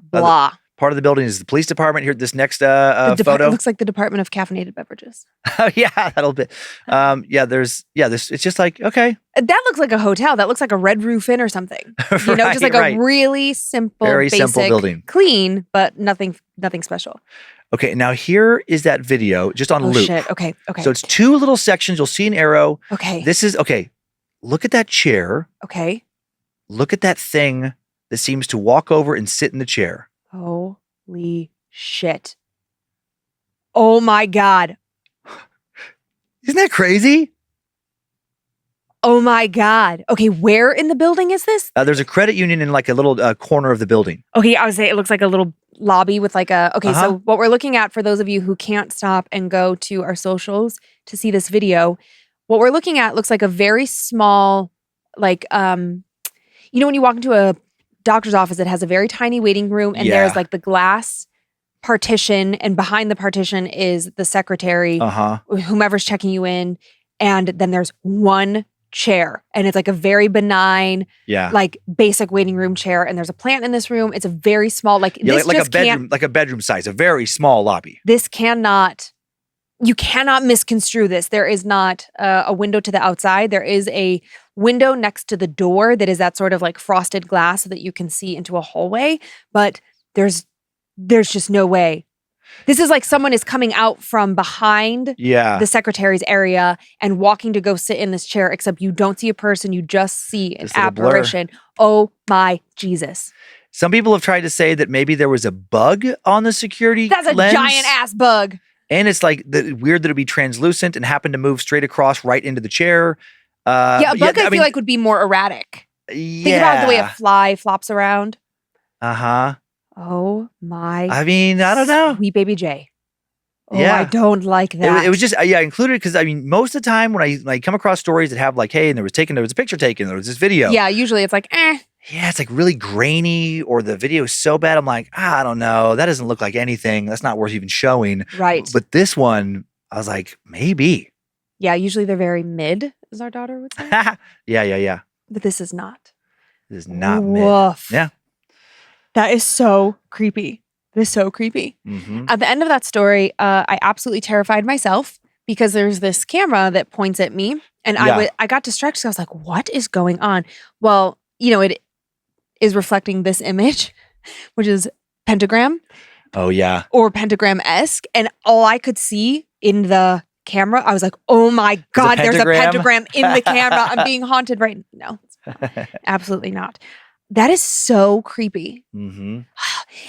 Part of the building is the police department. Here, this next photo. It looks like the Department of Caffeinated Beverages. Oh, yeah, that'll be. This. It's just like, okay. That looks like a hotel. That looks like a Red Roof Inn or something. Just like a really simple, very basic, simple building. Clean, but nothing special. Okay, now here is that video just on loop. Shit. Okay. So it's 2 little sections. You'll see an arrow. Okay. This is, okay, look at that chair. Okay. Look at that thing that seems to walk over and sit in the chair. Holy shit. Oh my God. Isn't that crazy? Oh my God. Okay, where in the building is this? There's a credit union in like a little corner of the building. Okay, I would say it looks like a little lobby with like a... Okay, so what we're looking at, for those of you who can't stop and go to our socials to see this video, what we're looking at looks like a very small, like... when you walk into a doctor's office, it has a very tiny waiting room, and there's like the glass partition, and behind the partition is the secretary, whomever's checking you in, and then there's one chair, and it's like a very benign, like basic waiting room chair, and there's a plant in this room. It's a very small, like a bedroom size, a very small lobby. You cannot misconstrue this. There is not a window to the outside. There is a window next to the door that is that sort of like frosted glass so that you can see into a hallway. But there's just no way. This is like someone is coming out from behind the secretary's area and walking to go sit in this chair, except you don't see a person. You just see an apparition. Oh my Jesus. Some people have tried to say that maybe there was a bug on the security That's a lens. giant ass bug. And it's like weird that it'd be translucent and happen to move straight across right into the chair. A bug I feel like would be more erratic. Yeah. Think about the way a fly flops around. Oh my. I don't know. Sweet baby J. Oh, yeah. I don't like that. It was just, included because, most of the time when I come across stories that have like, hey, and there was a picture taken, there was this video. Yeah, usually it's like, Yeah, it's like really grainy, or the video is so bad. I'm like, I don't know. That doesn't look like anything. That's not worth even showing. Right. But this one, I was like, maybe. Yeah, usually they're very mid, as our daughter would say. Yeah. But this is not. This is not Woof. mid. Yeah. That is so creepy. That is so creepy. Mm-hmm. At the end of that story, I absolutely terrified myself because there's this camera that points at me, and I got distracted. So I was like, what is going on? Well, it is reflecting this image, which is pentagram. Oh, yeah. Or pentagram-esque. And all I could see in the camera, I was like, oh my God, there's a pentagram in the camera. I'm being haunted right now. No, absolutely not. That is so creepy. Mm-hmm.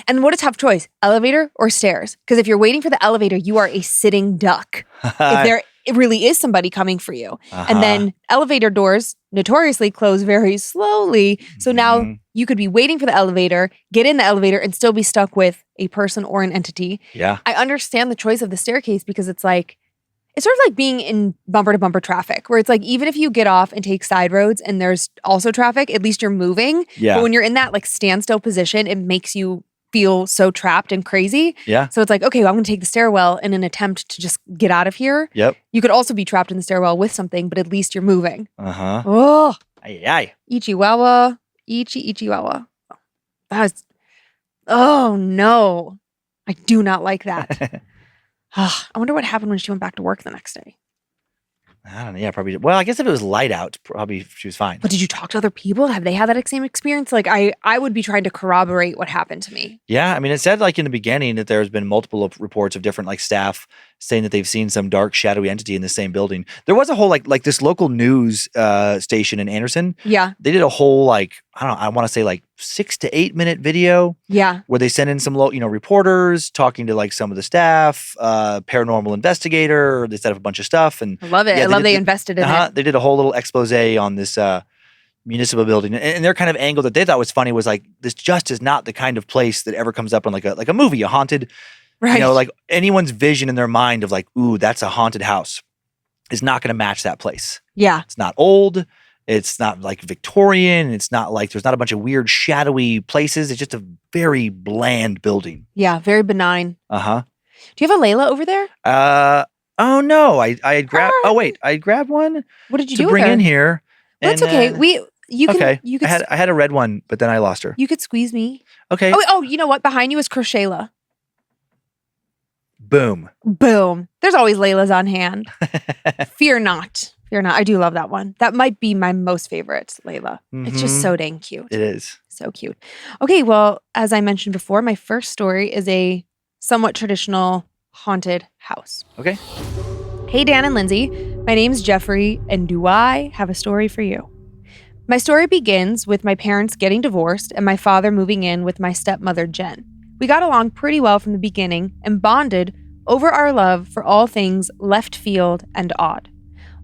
And what a tough choice, elevator or stairs? Because if you're waiting for the elevator, you are a sitting duck. If it really is somebody coming for you. Uh-huh. And then elevator doors notoriously close very slowly. So now you could be waiting for the elevator, get in the elevator, and still be stuck with a person or an entity. Yeah. I understand the choice of the staircase because it's sort of like being in bumper to bumper traffic, where it's like, even if you get off and take side roads and there's also traffic, at least you're moving. Yeah. But when you're in that like standstill position, it makes you feel so trapped and crazy. Yeah. So it's like, okay, well, I'm going to take the stairwell in an attempt to just get out of here. Yep. You could also be trapped in the stairwell with something, but at least you're moving. Uh-huh. Oh, Aye. Ichiwawa. Ichiwawa. That was, oh no. I do not like that. I wonder what happened when she went back to work the next day. I don't know. Yeah, probably. Well, I guess if it was light out, probably she was fine. But did you talk to other people? Have they had that same experience? Like I would be trying to corroborate what happened to me. Yeah, I mean, it said like in the beginning that there's been multiple reports of different like staff saying that they've seen some dark shadowy entity in the same building. There was a whole like this local news station in Anderson. Yeah. They did a whole like, I don't know, I want to say like 6 to 8 minute video. Yeah. Where they sent in some reporters talking to like some of the staff, paranormal investigator. They set up a bunch of stuff, and I love it. yeah, I love they invested in it. They did a whole little expose on this municipal building, and their kind of angle that they thought was funny was like, this just is not the kind of place that ever comes up in like a movie, a haunted. Right. Like anyone's vision in their mind of like, ooh, that's a haunted house is not going to match that place. Yeah. It's not old. It's not like Victorian. It's not like there's not a bunch of weird shadowy places. It's just a very bland building. Yeah. Very benign. Uh-huh. Do you have a Layla over there? Oh no. I had grabbed, I grabbed one. What did you to do bring with her? in here. That's and, okay. You could I had a red one, but then I lost her. you could squeeze me. Okay. Oh, you know what? Behind you is Crochetla. Boom. Boom. There's always Laylas on hand. Fear not. Fear not. I do love that one. That might be my most favorite, Layla. It's just so dang cute. It is. So cute. Okay, well, as I mentioned before, my first story is a somewhat traditional haunted house. Okay. Hey, Dan and Lynze. My name's Jeffrey, and do I have a story for you? My story begins with my parents getting divorced and my father moving in with my stepmother, Jen. We got along pretty well from the beginning and bonded over our love for all things left field and odd.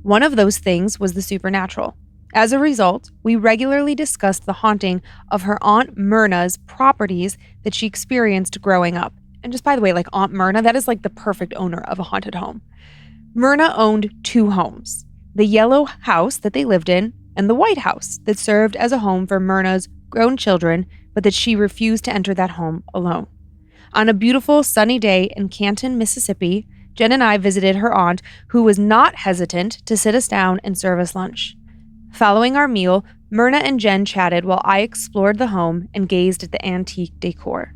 One of those things was the supernatural. As a result, we regularly discussed the haunting of her Aunt Myrna's properties that she experienced growing up. And just by the way, like Aunt Myrna, that is like the perfect owner of a haunted home. Myrna owned 2 homes, the yellow house that they lived in and the white house that served as a home for Myrna's grown children, but that she refused to enter that home alone. On a beautiful sunny day in Canton, Mississippi, Jen and I visited her aunt, who was not hesitant to sit us down and serve us lunch. Following our meal, Myrna and Jen chatted while I explored the home and gazed at the antique decor.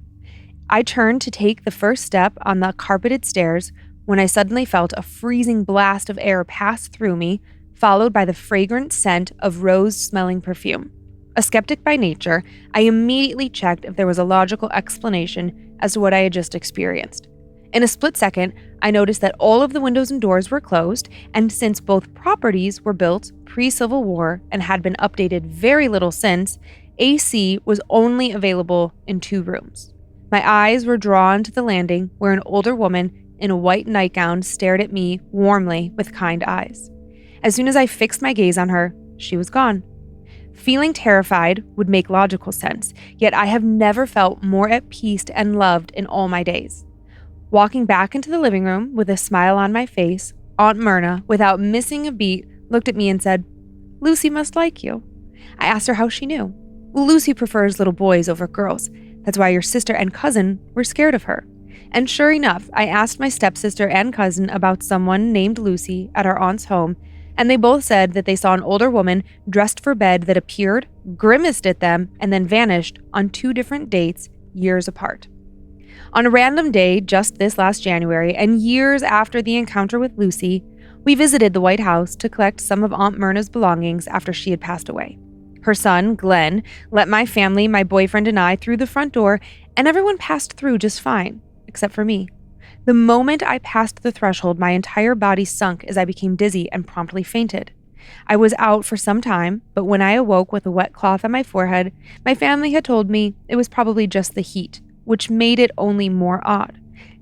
I turned to take the first step on the carpeted stairs when I suddenly felt a freezing blast of air pass through me, followed by the fragrant scent of rose-smelling perfume. A skeptic by nature, I immediately checked if there was a logical explanation as to what I had just experienced. In a split second, I noticed that all of the windows and doors were closed, and since both properties were built pre-Civil War and had been updated very little since, AC was only available in 2 rooms. My eyes were drawn to the landing where an older woman in a white nightgown stared at me warmly with kind eyes. As soon as I fixed my gaze on her, she was gone. Feeling terrified would make logical sense, yet I have never felt more at peace and loved in all my days. Walking back into the living room with a smile on my face, Aunt Myrna, without missing a beat, looked at me and said, "Lucy must like you." I asked her how she knew. "Well, Lucy prefers little boys over girls. That's why your sister and cousin were scared of her." And sure enough, I asked my stepsister and cousin about someone named Lucy at our aunt's home, and they both said that they saw an older woman dressed for bed that appeared, grimaced at them, and then vanished on 2 different dates years apart. On a random day just this last January, and years after the encounter with Lucy, we visited the White House to collect some of Aunt Myrna's belongings after she had passed away. Her son, Glenn, let my family, my boyfriend, and I through the front door, and everyone passed through just fine, except for me. The moment I passed the threshold, my entire body sunk as I became dizzy and promptly fainted. I was out for some time, but when I awoke with a wet cloth on my forehead, my family had told me it was probably just the heat, which made it only more odd.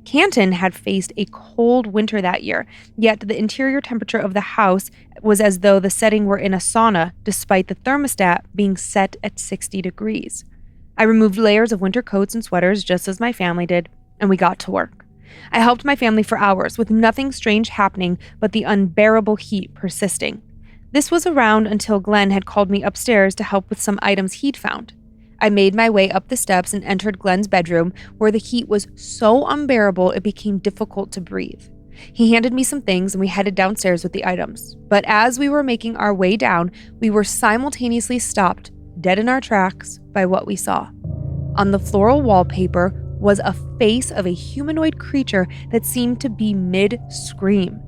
Canton had faced a cold winter that year, yet the interior temperature of the house was as though the setting were in a sauna, despite the thermostat being set at 60 degrees. I removed layers of winter coats and sweaters just as my family did, and we got to work. I helped my family for hours with nothing strange happening but the unbearable heat persisting. This was around until Glenn had called me upstairs to help with some items he'd found. I made my way up the steps and entered Glenn's bedroom, where the heat was so unbearable it became difficult to breathe. He handed me some things and we headed downstairs with the items. But as we were making our way down, we were simultaneously stopped, dead in our tracks, by what we saw. On the floral wallpaper was a face of a humanoid creature that seemed to be mid-scream.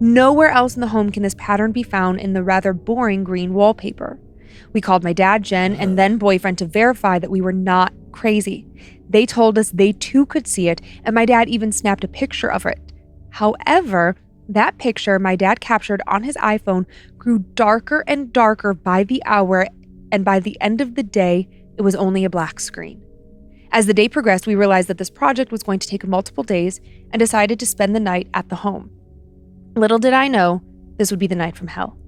Nowhere else in the home can this pattern be found in the rather boring green wallpaper. We called my dad, Jen, and then boyfriend to verify that we were not crazy. They told us they too could see it, and my dad even snapped a picture of it. However, that picture my dad captured on his iPhone grew darker and darker by the hour, and by the end of the day, it was only a black screen. As the day progressed, we realized that this project was going to take multiple days and decided to spend the night at the home. Little did I know, this would be the night from hell.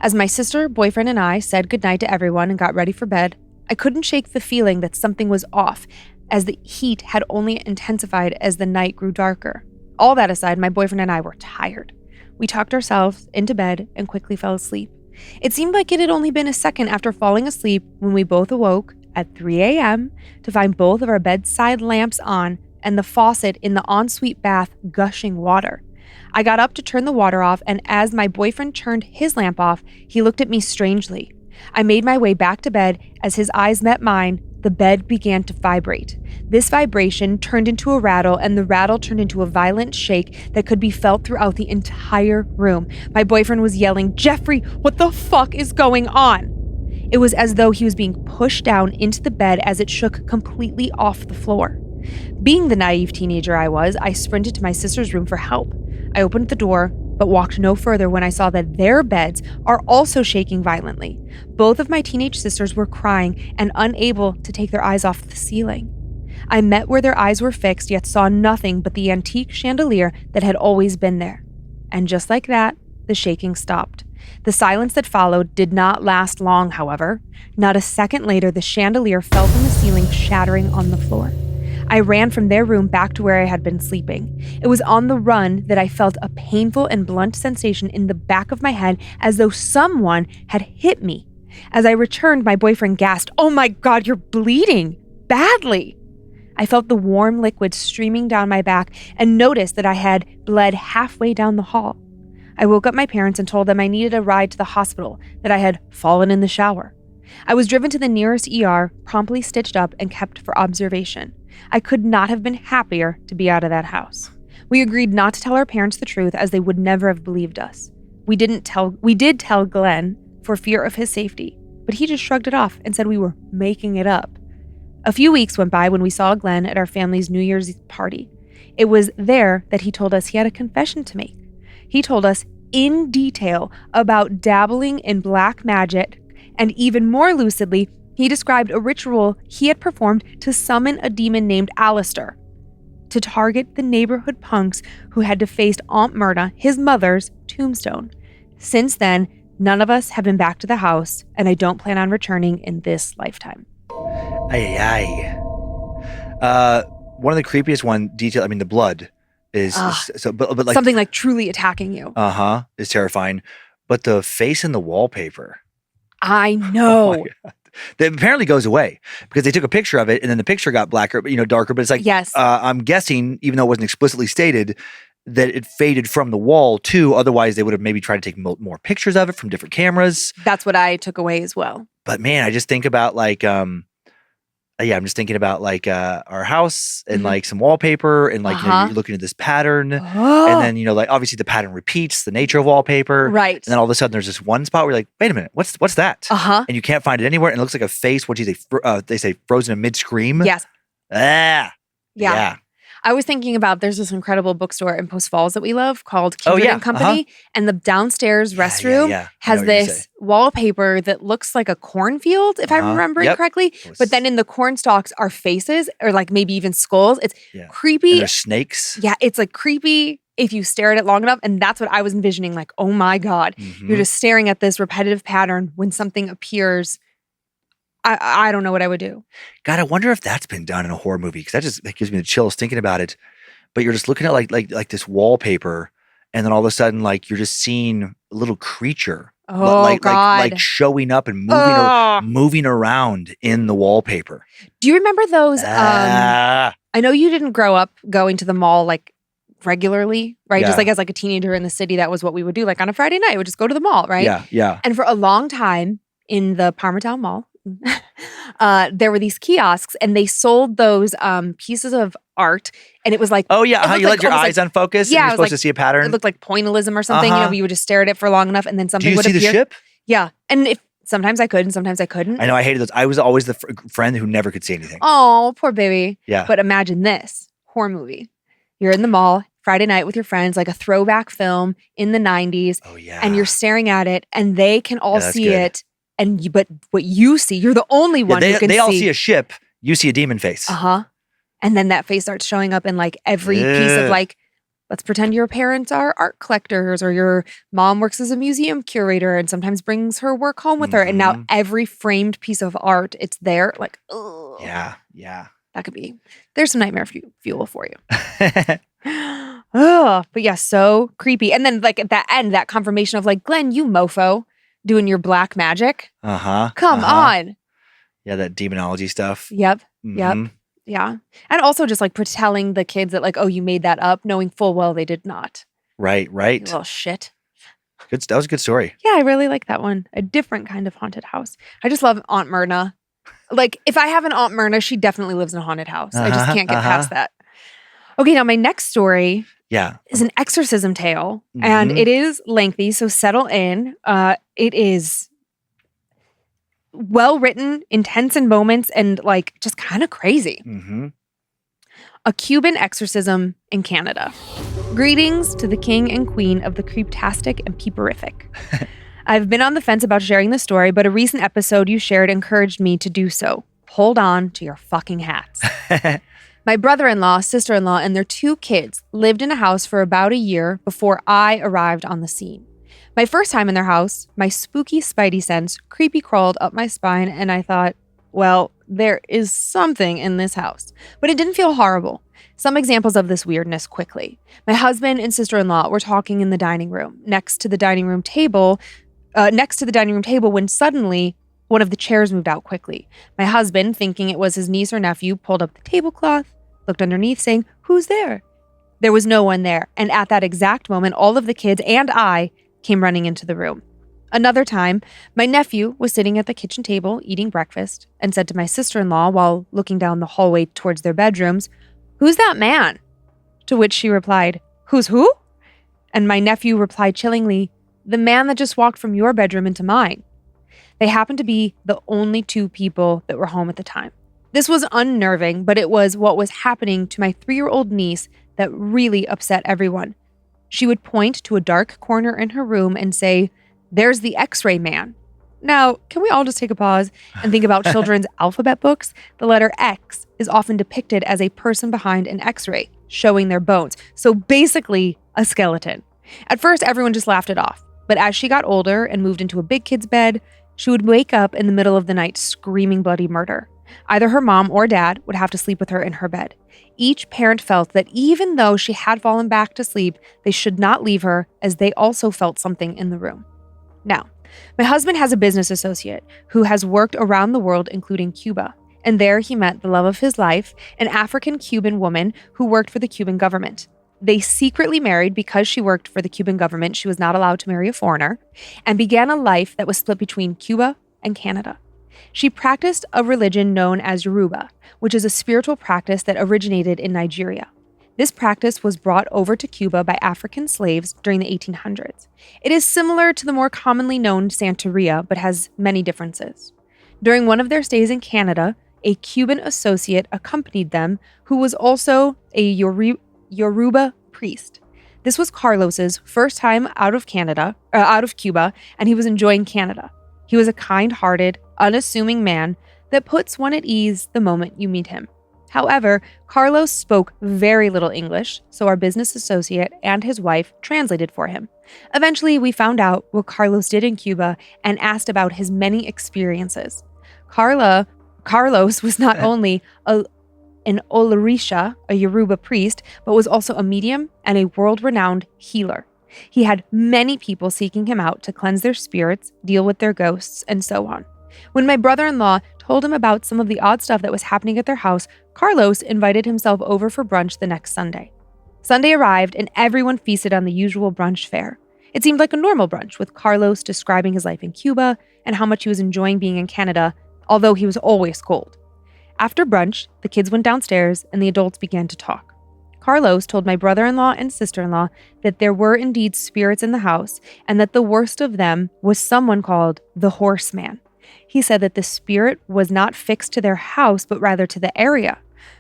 As my sister, boyfriend, and I said goodnight to everyone and got ready for bed, I couldn't shake the feeling that something was off, as the heat had only intensified as the night grew darker. All that aside, my boyfriend and I were tired. We tucked ourselves into bed and quickly fell asleep. It seemed like it had only been a second after falling asleep when we both awoke at 3 a.m. to find both of our bedside lamps on and the faucet in the ensuite bath gushing water. I got up to turn the water off, and as my boyfriend turned his lamp off, he looked at me strangely. I made my way back to bed. As his eyes met mine, the bed began to vibrate. This vibration turned into a rattle, and the rattle turned into a violent shake that could be felt throughout the entire room. My boyfriend was yelling, "Jeffrey, what the fuck is going on?" It was as though he was being pushed down into the bed as it shook completely off the floor. Being the naive teenager I was, I sprinted to my sister's room for help. I opened the door, but walked no further when I saw that their beds are also shaking violently. Both of my teenage sisters were crying and unable to take their eyes off the ceiling. I met where their eyes were fixed, yet saw nothing but the antique chandelier that had always been there. And just like that, the shaking stopped. The silence that followed did not last long, however. Not a second later, the chandelier fell from the ceiling, shattering on the floor. I ran from their room back to where I had been sleeping. It was on the run that I felt a painful and blunt sensation in the back of my head, as though someone had hit me. As I returned, my boyfriend gasped, "Oh my God, you're bleeding badly." I felt the warm liquid streaming down my back and noticed that I had bled halfway down the hall. I woke up my parents and told them I needed a ride to the hospital, that I had fallen in the shower. I was driven to the nearest ER, promptly stitched up, and kept for observation. I could not have been happier to be out of that house. We agreed not to tell our parents the truth, as they would never have believed us. We did tell Glenn for fear of his safety, but he just shrugged it off and said we were making it up. A few weeks went by when we saw Glenn at our family's New Year's party. It was there that he told us he had a confession to make. He told us in detail about dabbling in black magic, and even more lucidly, he described a ritual he had performed to summon a demon named Alistair to target the neighborhood punks who had defaced Aunt Myrna, his mother's, tombstone. Since then, none of us have been back to the house, and I don't plan on returning in this lifetime. One of the creepiest detail, I mean, the blood is but like something like truly attacking you. Is terrifying. But the face in the wallpaper. I know. Oh, that apparently goes away because they took a picture of it and then the picture got blacker, darker. But it's like, yes. I'm guessing, even though it wasn't explicitly stated, that it faded from the wall too. Otherwise, they would have maybe tried to take more pictures of it from different cameras. That's what I took away as well. But man, I just think about I'm just thinking about our house and like some wallpaper and you're looking at this pattern and then obviously the pattern repeats, the nature of wallpaper, right? And then all of a sudden there's this one spot where you're like, wait a minute, what's that? And you can't find it anywhere, and it looks like a face. What do you say? They say frozen in mid scream. Yes. Yeah. I was thinking about there's this incredible bookstore in Post Falls that we love called Cuban and Company. And the downstairs restroom has this wallpaper that looks like a cornfield, if I'm remembering correctly. But then in the corn stalks are faces or like maybe even skulls. It's creepy. And there's snakes. Yeah, it's like creepy if you stare at it long enough. And that's what I was envisioning. Like, oh my God, you're just staring at this repetitive pattern when something appears. I don't know what I would do. God, I wonder if that's been done in a horror movie because that gives me the chills thinking about it. But you're just looking at like this wallpaper, and then all of a sudden, like you're just seeing a little creature, like showing up and moving around in the wallpaper. Do you remember those? I know you didn't grow up going to the mall like regularly, right? Just like as like a teenager in the city, that was what we would do. Like on a Friday night, we would just go to the mall, right? Yeah. And for a long time in the Parmatown Mall. There were these kiosks and they sold those pieces of art, and it was like you let your eyes unfocus and you're supposed to see a pattern. It looked like pointillism or something. You would just stare at it for long enough and then something would appear. Do you see the ship? Yeah. And if sometimes I could and sometimes I couldn't. I know, I hated those. I was always the friend who never could see anything. Oh, poor baby. Yeah. But imagine this horror movie. You're in the mall Friday night with your friends, like a throwback film in the 90s. Oh yeah. And you're staring at it and they can all see it. But what you see, you're the only one who can see. They all see a ship. You see a demon face. And then that face starts showing up in like every piece of like, let's pretend your parents are art collectors or your mom works as a museum curator and sometimes brings her work home with her. And now every framed piece of art, it's there. Like, ugh. Yeah. That could be. There's some nightmare fuel for you. Oh, but yeah, so creepy. And then like at that end, that confirmation of like, Glenn, you mofo. Doing your black magic. Come on. Yeah, that demonology stuff. Yep. Yeah. And also just like telling the kids that like, oh, you made that up, knowing full well they did not. Right. You little shit. Good. That was a good story. Yeah, I really like that one. A different kind of haunted house. I just love Aunt Myrna. Like if I have an Aunt Myrna, she definitely lives in a haunted house. I just can't get past that. Okay, now my next story is an exorcism tale, and it is lengthy, so settle in. It is well written, intense in moments, and like just kind of crazy. A Cuban exorcism in Canada. Greetings to the king and queen of the creeptastic and peeperific. I've been on the fence about sharing the story, but a recent episode you shared encouraged me to do so. Hold on to your fucking hats. My brother-in-law, sister-in-law, and their 2 kids lived in a house for about a year before I arrived on the scene. My first time in their house, my spooky spidey sense creepy crawled up my spine, and I thought, well, there is something in this house. But it didn't feel horrible. Some examples of this weirdness quickly. My husband and sister-in-law were talking in the dining room, next to the dining room table when suddenly one of the chairs moved out quickly. My husband, thinking it was his niece or nephew, pulled up the tablecloth, looked underneath, saying, "Who's there?" There was no one there, and at that exact moment, all of the kids and I came running into the room. Another time, my nephew was sitting at the kitchen table eating breakfast and said to my sister-in-law while looking down the hallway towards their bedrooms, "Who's that man?" To which she replied, "Who's who?" And my nephew replied chillingly, "The man that just walked from your bedroom into mine." They happened to be the only 2 people that were home at the time. This was unnerving, but it was what was happening to my 3-year-old niece that really upset everyone. She would point to a dark corner in her room and say, "There's the X-ray man." Now, can we all just take a pause and think about children's alphabet books? The letter X is often depicted as a person behind an X-ray, showing their bones. So basically, a skeleton. At first, everyone just laughed it off. But as she got older and moved into a big kid's bed, she would wake up in the middle of the night screaming bloody murder. Either her mom or dad would have to sleep with her in her bed. Each parent felt that even though she had fallen back to sleep, they should not leave her, as they also felt something in the room. Now, my husband has a business associate who has worked around the world, including Cuba. And there he met the love of his life, an African-Cuban woman who worked for the Cuban government. They secretly married because she worked for the Cuban government. She was not allowed to marry a foreigner, and began a life that was split between Cuba and Canada. She practiced a religion known as Yoruba, which is a spiritual practice that originated in Nigeria. This practice was brought over to Cuba by African slaves during the 1800s. It is similar to the more commonly known Santeria, but has many differences. During one of their stays in Canada, a Cuban associate accompanied them who was also a Yoruba priest. This was Carlos's first time out of Cuba, and he was enjoying Canada. He was a kind-hearted, unassuming man that puts one at ease the moment you meet him. However, Carlos spoke very little English, so our business associate and his wife translated for him. Eventually, we found out what Carlos did in Cuba and asked about his many experiences. Carlos was not only an Olarisha, a Yoruba priest, but was also a medium and a world-renowned healer. He had many people seeking him out to cleanse their spirits, deal with their ghosts, and so on. When my brother-in-law told him about some of the odd stuff that was happening at their house, Carlos invited himself over for brunch the next Sunday. Sunday arrived and everyone feasted on the usual brunch fare. It seemed like a normal brunch, with Carlos describing his life in Cuba and how much he was enjoying being in Canada, although he was always cold. After brunch, the kids went downstairs and the adults began to talk. Carlos told my brother-in-law and sister-in-law that there were indeed spirits in the house and that the worst of them was someone called the Horseman. He said that the spirit was not fixed to their house, but rather to the area.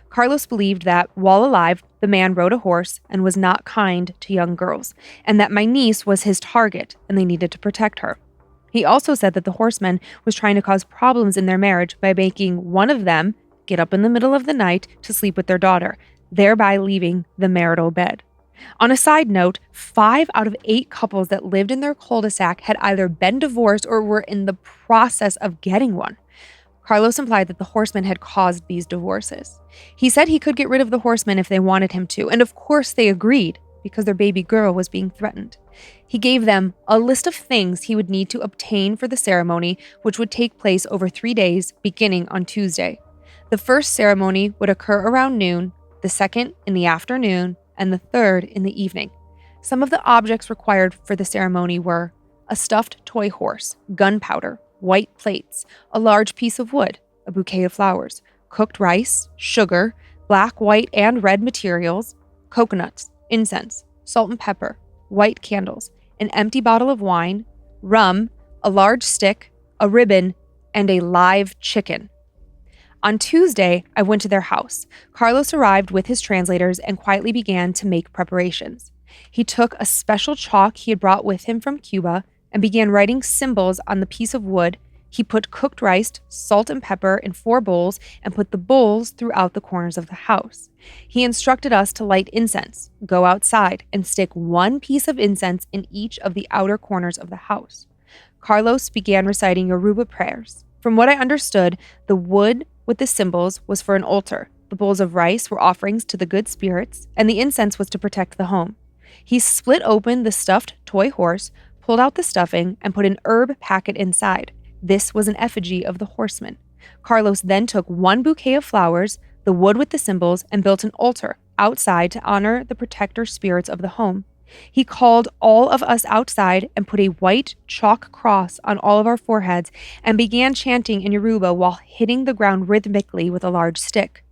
Carlos believed that, while alive, the man rode a horse and was not kind to young girls, and that my niece was his target and they needed to protect her. He also said that the horseman was trying to cause problems in their marriage by making one of them get up in the middle of the night to sleep with their daughter, thereby leaving the marital bed. On a side note, 5 out of 8 couples that lived in their cul-de-sac had either been divorced or were in the process of getting one. Carlos implied that the horseman had caused these divorces. He said he could get rid of the horseman if they wanted him to, and of course they agreed, because their baby girl was being threatened. He gave them a list of things he would need to obtain for the ceremony, which would take place over 3 days, beginning on Tuesday. The first ceremony would occur around noon, the second in the afternoon, and the third in the evening. Some of the objects required for the ceremony were a stuffed toy horse, gunpowder, white plates, a large piece of wood, a bouquet of flowers, cooked rice, sugar, black, white, and red materials, coconuts, incense, salt and pepper, white candles, an empty bottle of wine, rum, a large stick, a ribbon, and a live chicken. On Tuesday, I went to their house. Carlos arrived with his translators and quietly began to make preparations. He took a special chalk he had brought with him from Cuba and began writing symbols on the piece of wood. He put cooked rice, salt, and pepper in 4 bowls and put the bowls throughout the corners of the house. He instructed us to light incense, go outside, and stick 1 piece of incense in each of the outer corners of the house. Carlos began reciting Yoruba prayers. From what I understood, the wood with the symbols was for an altar. The bowls of rice were offerings to the good spirits, and the incense was to protect the home. He split open the stuffed toy horse, pulled out the stuffing, and put an herb packet inside. This was an effigy of the horseman. Carlos then took 1 bouquet of flowers, the wood with the symbols, and built an altar outside to honor the protector spirits of the home. He called all of us outside and put a white chalk cross on all of our foreheads and began chanting in Yoruba while hitting the ground rhythmically with a large stick.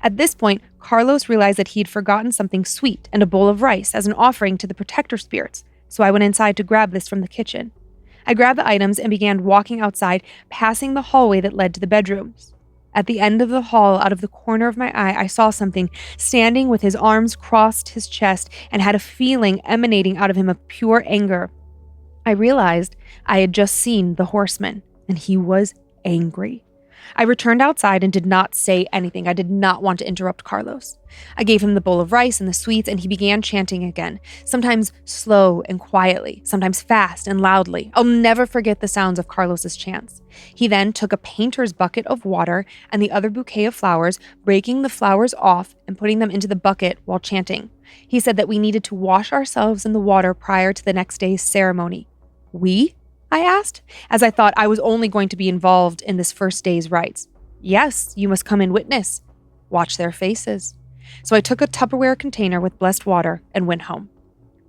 At this point, Carlos realized that he had forgotten something sweet and a bowl of rice as an offering to the protector spirits, so I went inside to grab this from the kitchen. I grabbed the items and began walking outside, passing the hallway that led to the bedrooms. At the end of the hall, out of the corner of my eye, I saw something standing with his arms crossed his chest and had a feeling emanating out of him of pure anger. I realized I had just seen the horseman, and he was angry. I returned outside and did not say anything. I did not want to interrupt Carlos. I gave him the bowl of rice and the sweets, and he began chanting again, sometimes slow and quietly, sometimes fast and loudly. I'll never forget the sounds of Carlos's chants. He then took a painter's bucket of water and the other bouquet of flowers, breaking the flowers off and putting them into the bucket while chanting. He said that we needed to wash ourselves in the water prior to the next day's ceremony. We? I asked, as I thought I was only going to be involved in this first day's rites. Yes, you must come and witness. Watch their faces. So I took a Tupperware container with blessed water and went home.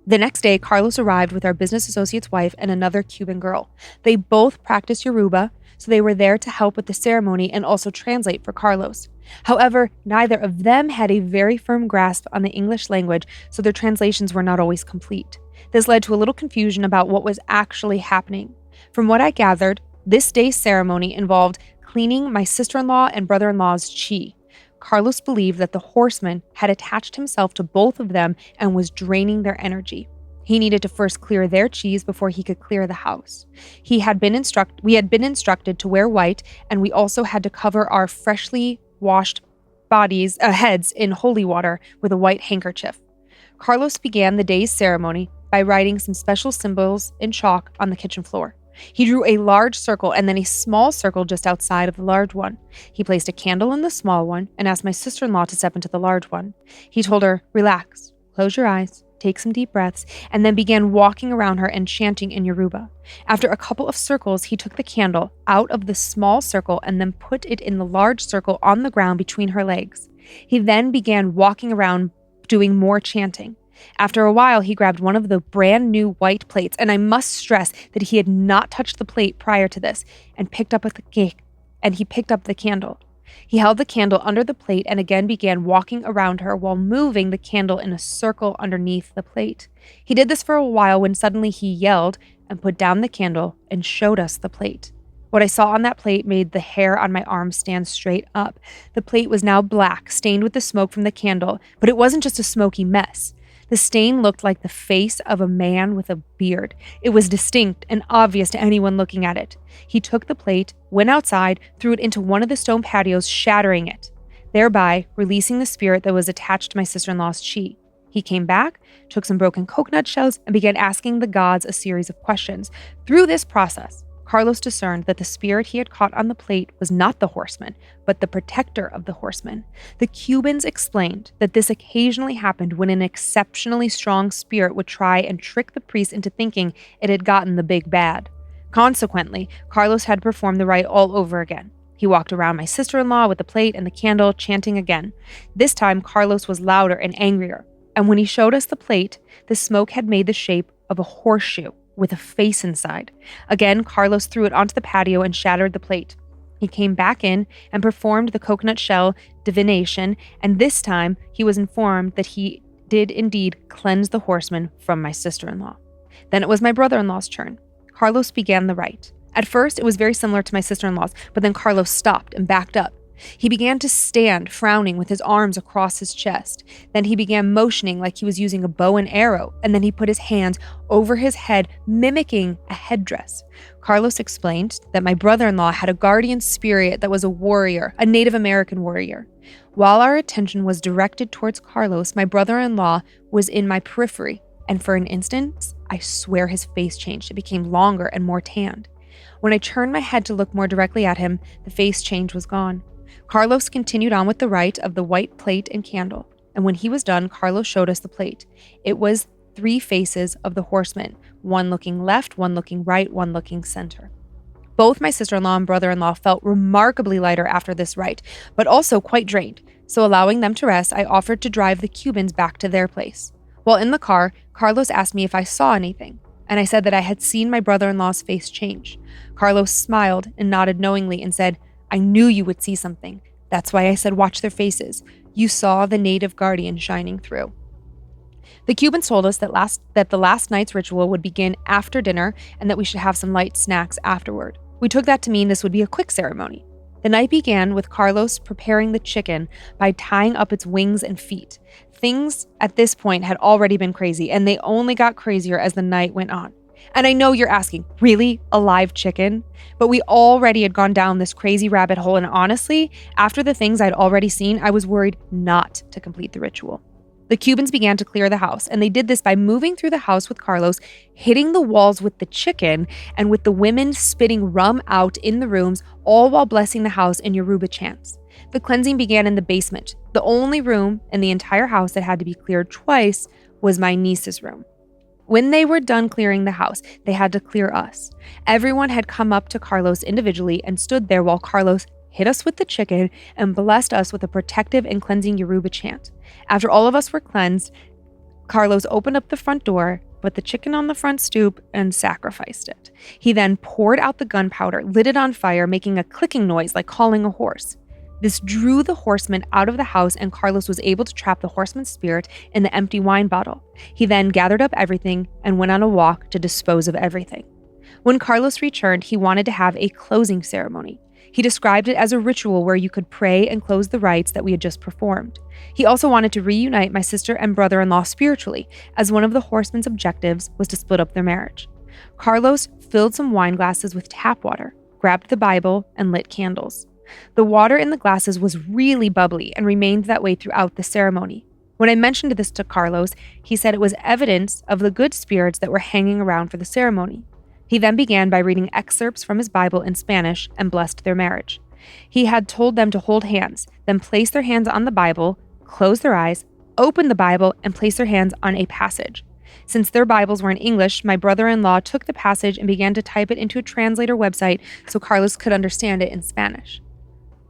The next day, Carlos arrived with our business associate's wife and another Cuban girl. They both practiced Yoruba, so they were there to help with the ceremony and also translate for Carlos. However, neither of them had a very firm grasp on the English language, so their translations were not always complete. This led to a little confusion about what was actually happening. From what I gathered, this day's ceremony involved cleaning my sister-in-law and brother-in-law's chi. Carlos believed that the horseman had attached himself to both of them and was draining their energy. He needed to first clear their chis before he could clear the house. We had been instructed to wear white, and we also had to cover our freshly washed heads in holy water with a white handkerchief. Carlos began the day's ceremony by writing some special symbols in chalk on the kitchen floor. He drew a large circle and then a small circle just outside of the large one. He placed a candle in the small one and asked my sister-in-law to step into the large one. He told her, "Relax, close your eyes, take some deep breaths," and then began walking around her and chanting in Yoruba. After a couple of circles, he took the candle out of the small circle and then put it in the large circle on the ground between her legs. He then began walking around doing more chanting. After a while, he grabbed one of the brand new white plates, and I must stress that he had not touched the plate prior to this, and picked up the candle. He held the candle under the plate and again began walking around her while moving the candle in a circle underneath the plate. He did this for a while when suddenly he yelled and put down the candle and showed us the plate. What I saw on that plate made the hair on my arm stand straight up. The plate was now black, stained with the smoke from the candle, but it wasn't just a smoky mess. The stain looked like the face of a man with a beard. It was distinct and obvious to anyone looking at it. He took the plate, went outside, threw it into one of the stone patios, shattering it, thereby releasing the spirit that was attached to my sister-in-law's chi. He came back, took some broken coconut shells, and began asking the gods a series of questions. Through this process, Carlos discerned that the spirit he had caught on the plate was not the horseman, but the protector of the horseman. The Cubans explained that this occasionally happened when an exceptionally strong spirit would try and trick the priest into thinking it had gotten the big bad. Consequently, Carlos had to perform the rite all over again. He walked around my sister-in-law with the plate and the candle, chanting again. This time, Carlos was louder and angrier, and when he showed us the plate, the smoke had made the shape of a horseshoe with a face inside. Again, Carlos threw it onto the patio and shattered the plate. He came back in and performed the coconut shell divination, and this time he was informed that he did indeed cleanse the horseman from my sister-in-law. Then it was my brother-in-law's turn. Carlos began the rite. At first, it was very similar to my sister-in-law's, but then Carlos stopped and backed up. He began to stand, frowning with his arms across his chest. Then he began motioning like he was using a bow and arrow, and then he put his hands over his head, mimicking a headdress. Carlos explained that my brother-in-law had a guardian spirit that was a warrior, a Native American warrior. While our attention was directed towards Carlos, my brother-in-law was in my periphery, and for an instant, I swear his face changed. It became longer and more tanned. When I turned my head to look more directly at him, the face change was gone. Carlos continued on with the rite of the white plate and candle, and when he was done, Carlos showed us the plate. It was 3 faces of the horseman, one looking left, one looking right, one looking center. Both my sister-in-law and brother-in-law felt remarkably lighter after this rite, but also quite drained, so allowing them to rest, I offered to drive the Cubans back to their place. While in the car, Carlos asked me if I saw anything, and I said that I had seen my brother-in-law's face change. Carlos smiled and nodded knowingly and said, "I knew you would see something. That's why I said watch their faces. You saw the native guardian shining through." The Cubans told us that the last night's ritual would begin after dinner and that we should have some light snacks afterward. We took that to mean this would be a quick ceremony. The night began with Carlos preparing the chicken by tying up its wings and feet. Things at this point had already been crazy, and they only got crazier as the night went on. And I know you're asking, really? A live chicken? But we already had gone down this crazy rabbit hole, and honestly, after the things I'd already seen, I was worried not to complete the ritual. The Cubans began to clear the house, and they did this by moving through the house with Carlos, hitting the walls with the chicken, and with the women spitting rum out in the rooms, all while blessing the house in Yoruba chants. The cleansing began in the basement. The only room in the entire house that had to be cleared twice was my niece's room. When they were done clearing the house, they had to clear us. Everyone had come up to Carlos individually and stood there while Carlos hit us with the chicken and blessed us with a protective and cleansing Yoruba chant. After all of us were cleansed, Carlos opened up the front door, put the chicken on the front stoop, and sacrificed it. He then poured out the gunpowder, lit it on fire, making a clicking noise like calling a horse. This drew the horseman out of the house, and Carlos was able to trap the horseman's spirit in the empty wine bottle. He then gathered up everything and went on a walk to dispose of everything. When Carlos returned, he wanted to have a closing ceremony. He described it as a ritual where you could pray and close the rites that we had just performed. He also wanted to reunite my sister and brother-in-law spiritually, as one of the horsemen's objectives was to split up their marriage. Carlos filled some wine glasses with tap water, grabbed the Bible, and lit candles. The water in the glasses was really bubbly and remained that way throughout the ceremony. When I mentioned this to Carlos, he said it was evidence of the good spirits that were hanging around for the ceremony. He then began by reading excerpts from his Bible in Spanish and blessed their marriage. He had told them to hold hands, then place their hands on the Bible, close their eyes, open the Bible, and place their hands on a passage. Since their Bibles were in English, my brother-in-law took the passage and began to type it into a translator website so Carlos could understand it in Spanish.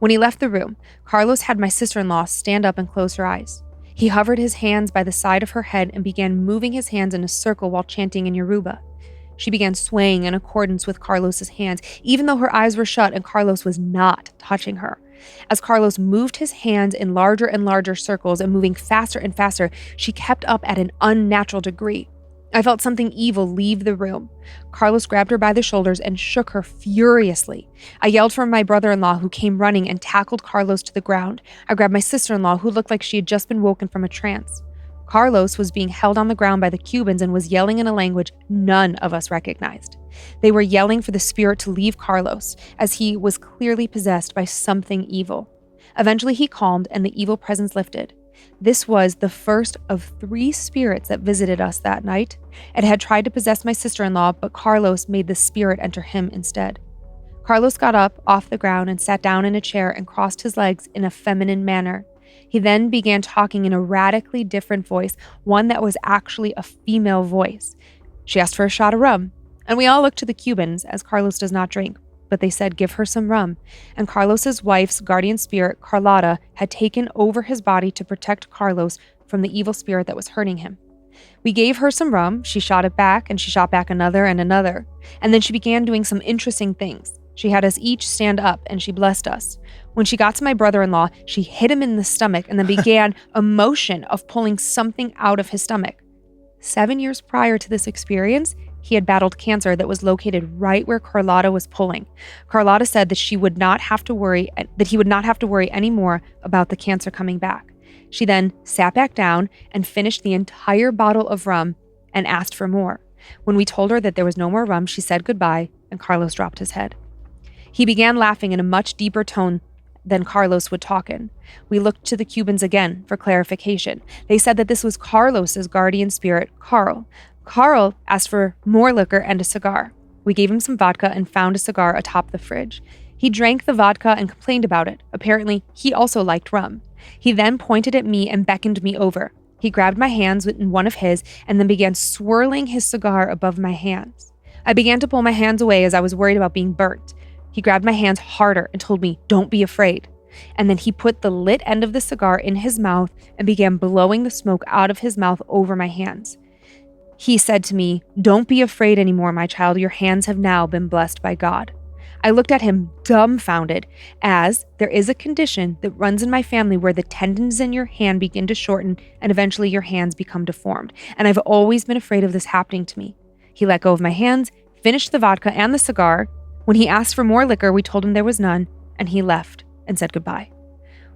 When he left the room, Carlos had my sister-in-law stand up and close her eyes. He hovered his hands by the side of her head and began moving his hands in a circle while chanting in Yoruba. She began swaying in accordance with Carlos's hands, even though her eyes were shut and Carlos was not touching her. As Carlos moved his hands in larger and larger circles and moving faster and faster, she kept up at an unnatural degree. I felt something evil leave the room. Carlos grabbed her by the shoulders and shook her furiously. I yelled for my brother-in-law, who came running and tackled Carlos to the ground. I grabbed my sister-in-law, who looked like she had just been woken from a trance. Carlos was being held on the ground by the Cubans and was yelling in a language none of us recognized. They were yelling for the spirit to leave Carlos, as he was clearly possessed by something evil. Eventually he calmed and the evil presence lifted. This was the first of 3 spirits that visited us that night. It had tried to possess my sister-in-law, but Carlos made the spirit enter him instead. Carlos got up off the ground and sat down in a chair and crossed his legs in a feminine manner. He then began talking in a radically different voice, one that was actually a female voice. She asked for a shot of rum, and we all looked to the Cubans, as Carlos does not drink, but they said give her some rum, and Carlos's wife's guardian spirit, Carlotta, had taken over his body to protect Carlos from the evil spirit that was hurting him. We gave her some rum, she shot it back, and she shot back another and another, and then she began doing some interesting things. She had us each stand up, and she blessed us. When she got to my brother-in-law, she hit him in the stomach and then began a motion of pulling something out of his stomach. 7 years prior to this experience, he had battled cancer that was located right where Carlotta was pulling. Carlotta said that he would not have to worry anymore about the cancer coming back. She then sat back down and finished the entire bottle of rum and asked for more. When we told her that there was no more rum, she said goodbye, and Carlos dropped his head. He began laughing in a much deeper tone than Carlos would talk in. We looked to the Cubans again for clarification. They said that this was Carlos's guardian spirit, Carl. Carl asked for more liquor and a cigar. We gave him some vodka and found a cigar atop the fridge. He drank the vodka and complained about it. Apparently, he also liked rum. He then pointed at me and beckoned me over. He grabbed my hands in one of his and then began swirling his cigar above my hands. I began to pull my hands away as I was worried about being burnt. He grabbed my hands harder and told me, "Don't be afraid." And then he put the lit end of the cigar in his mouth and began blowing the smoke out of his mouth over my hands. He said to me, "Don't be afraid anymore, my child. Your hands have now been blessed by God." I looked at him dumbfounded, as there is a condition that runs in my family where the tendons in your hand begin to shorten and eventually your hands become deformed. And I've always been afraid of this happening to me. He let go of my hands, finished the vodka and the cigar. When he asked for more liquor, we told him there was none, and he left and said goodbye.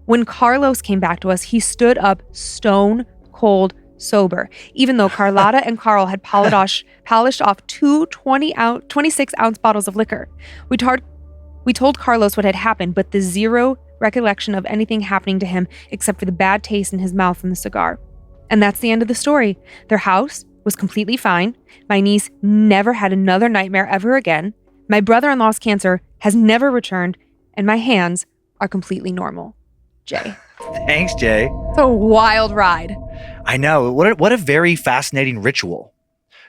When Carlos came back to us, he stood up stone cold sober, even though Carlotta and Carl had polished off 2 26-ounce bottles of liquor. We told Carlos what had happened, but the zero recollection of anything happening to him except for the bad taste in his mouth from the cigar. And that's the end of the story. Their house was completely fine. My niece never had another nightmare ever again. My brother-in-law's cancer has never returned, and my hands are completely normal. Jay. Thanks, Jay. It's a wild ride. I know. What a very fascinating ritual.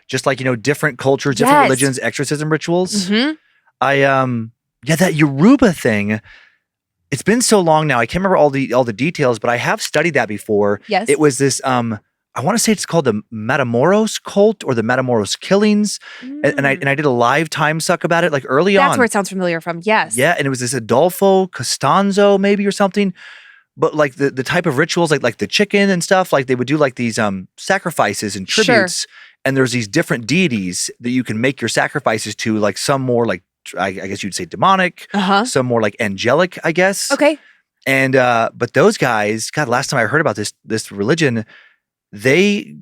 Just like, different cultures, different religions, exorcism rituals. Mm-hmm. That Yoruba thing. It's been so long now. I can't remember all the details, but I have studied that before. Yes. It was this, I want to say it's called the Matamoros cult or the Matamoros killings. And I did a live Timesuck about it like early on. That's where it sounds familiar from. Yes. Yeah. And it was this Adolfo Costanzo maybe or something. But like the type of rituals, like the chicken and stuff, like they would do like these sacrifices and tributes. Sure. And there's these different deities that you can make your sacrifices to, like some more like I guess you'd say demonic, some more like angelic, I guess. Okay. And but those guys, God, last time I heard about this religion, they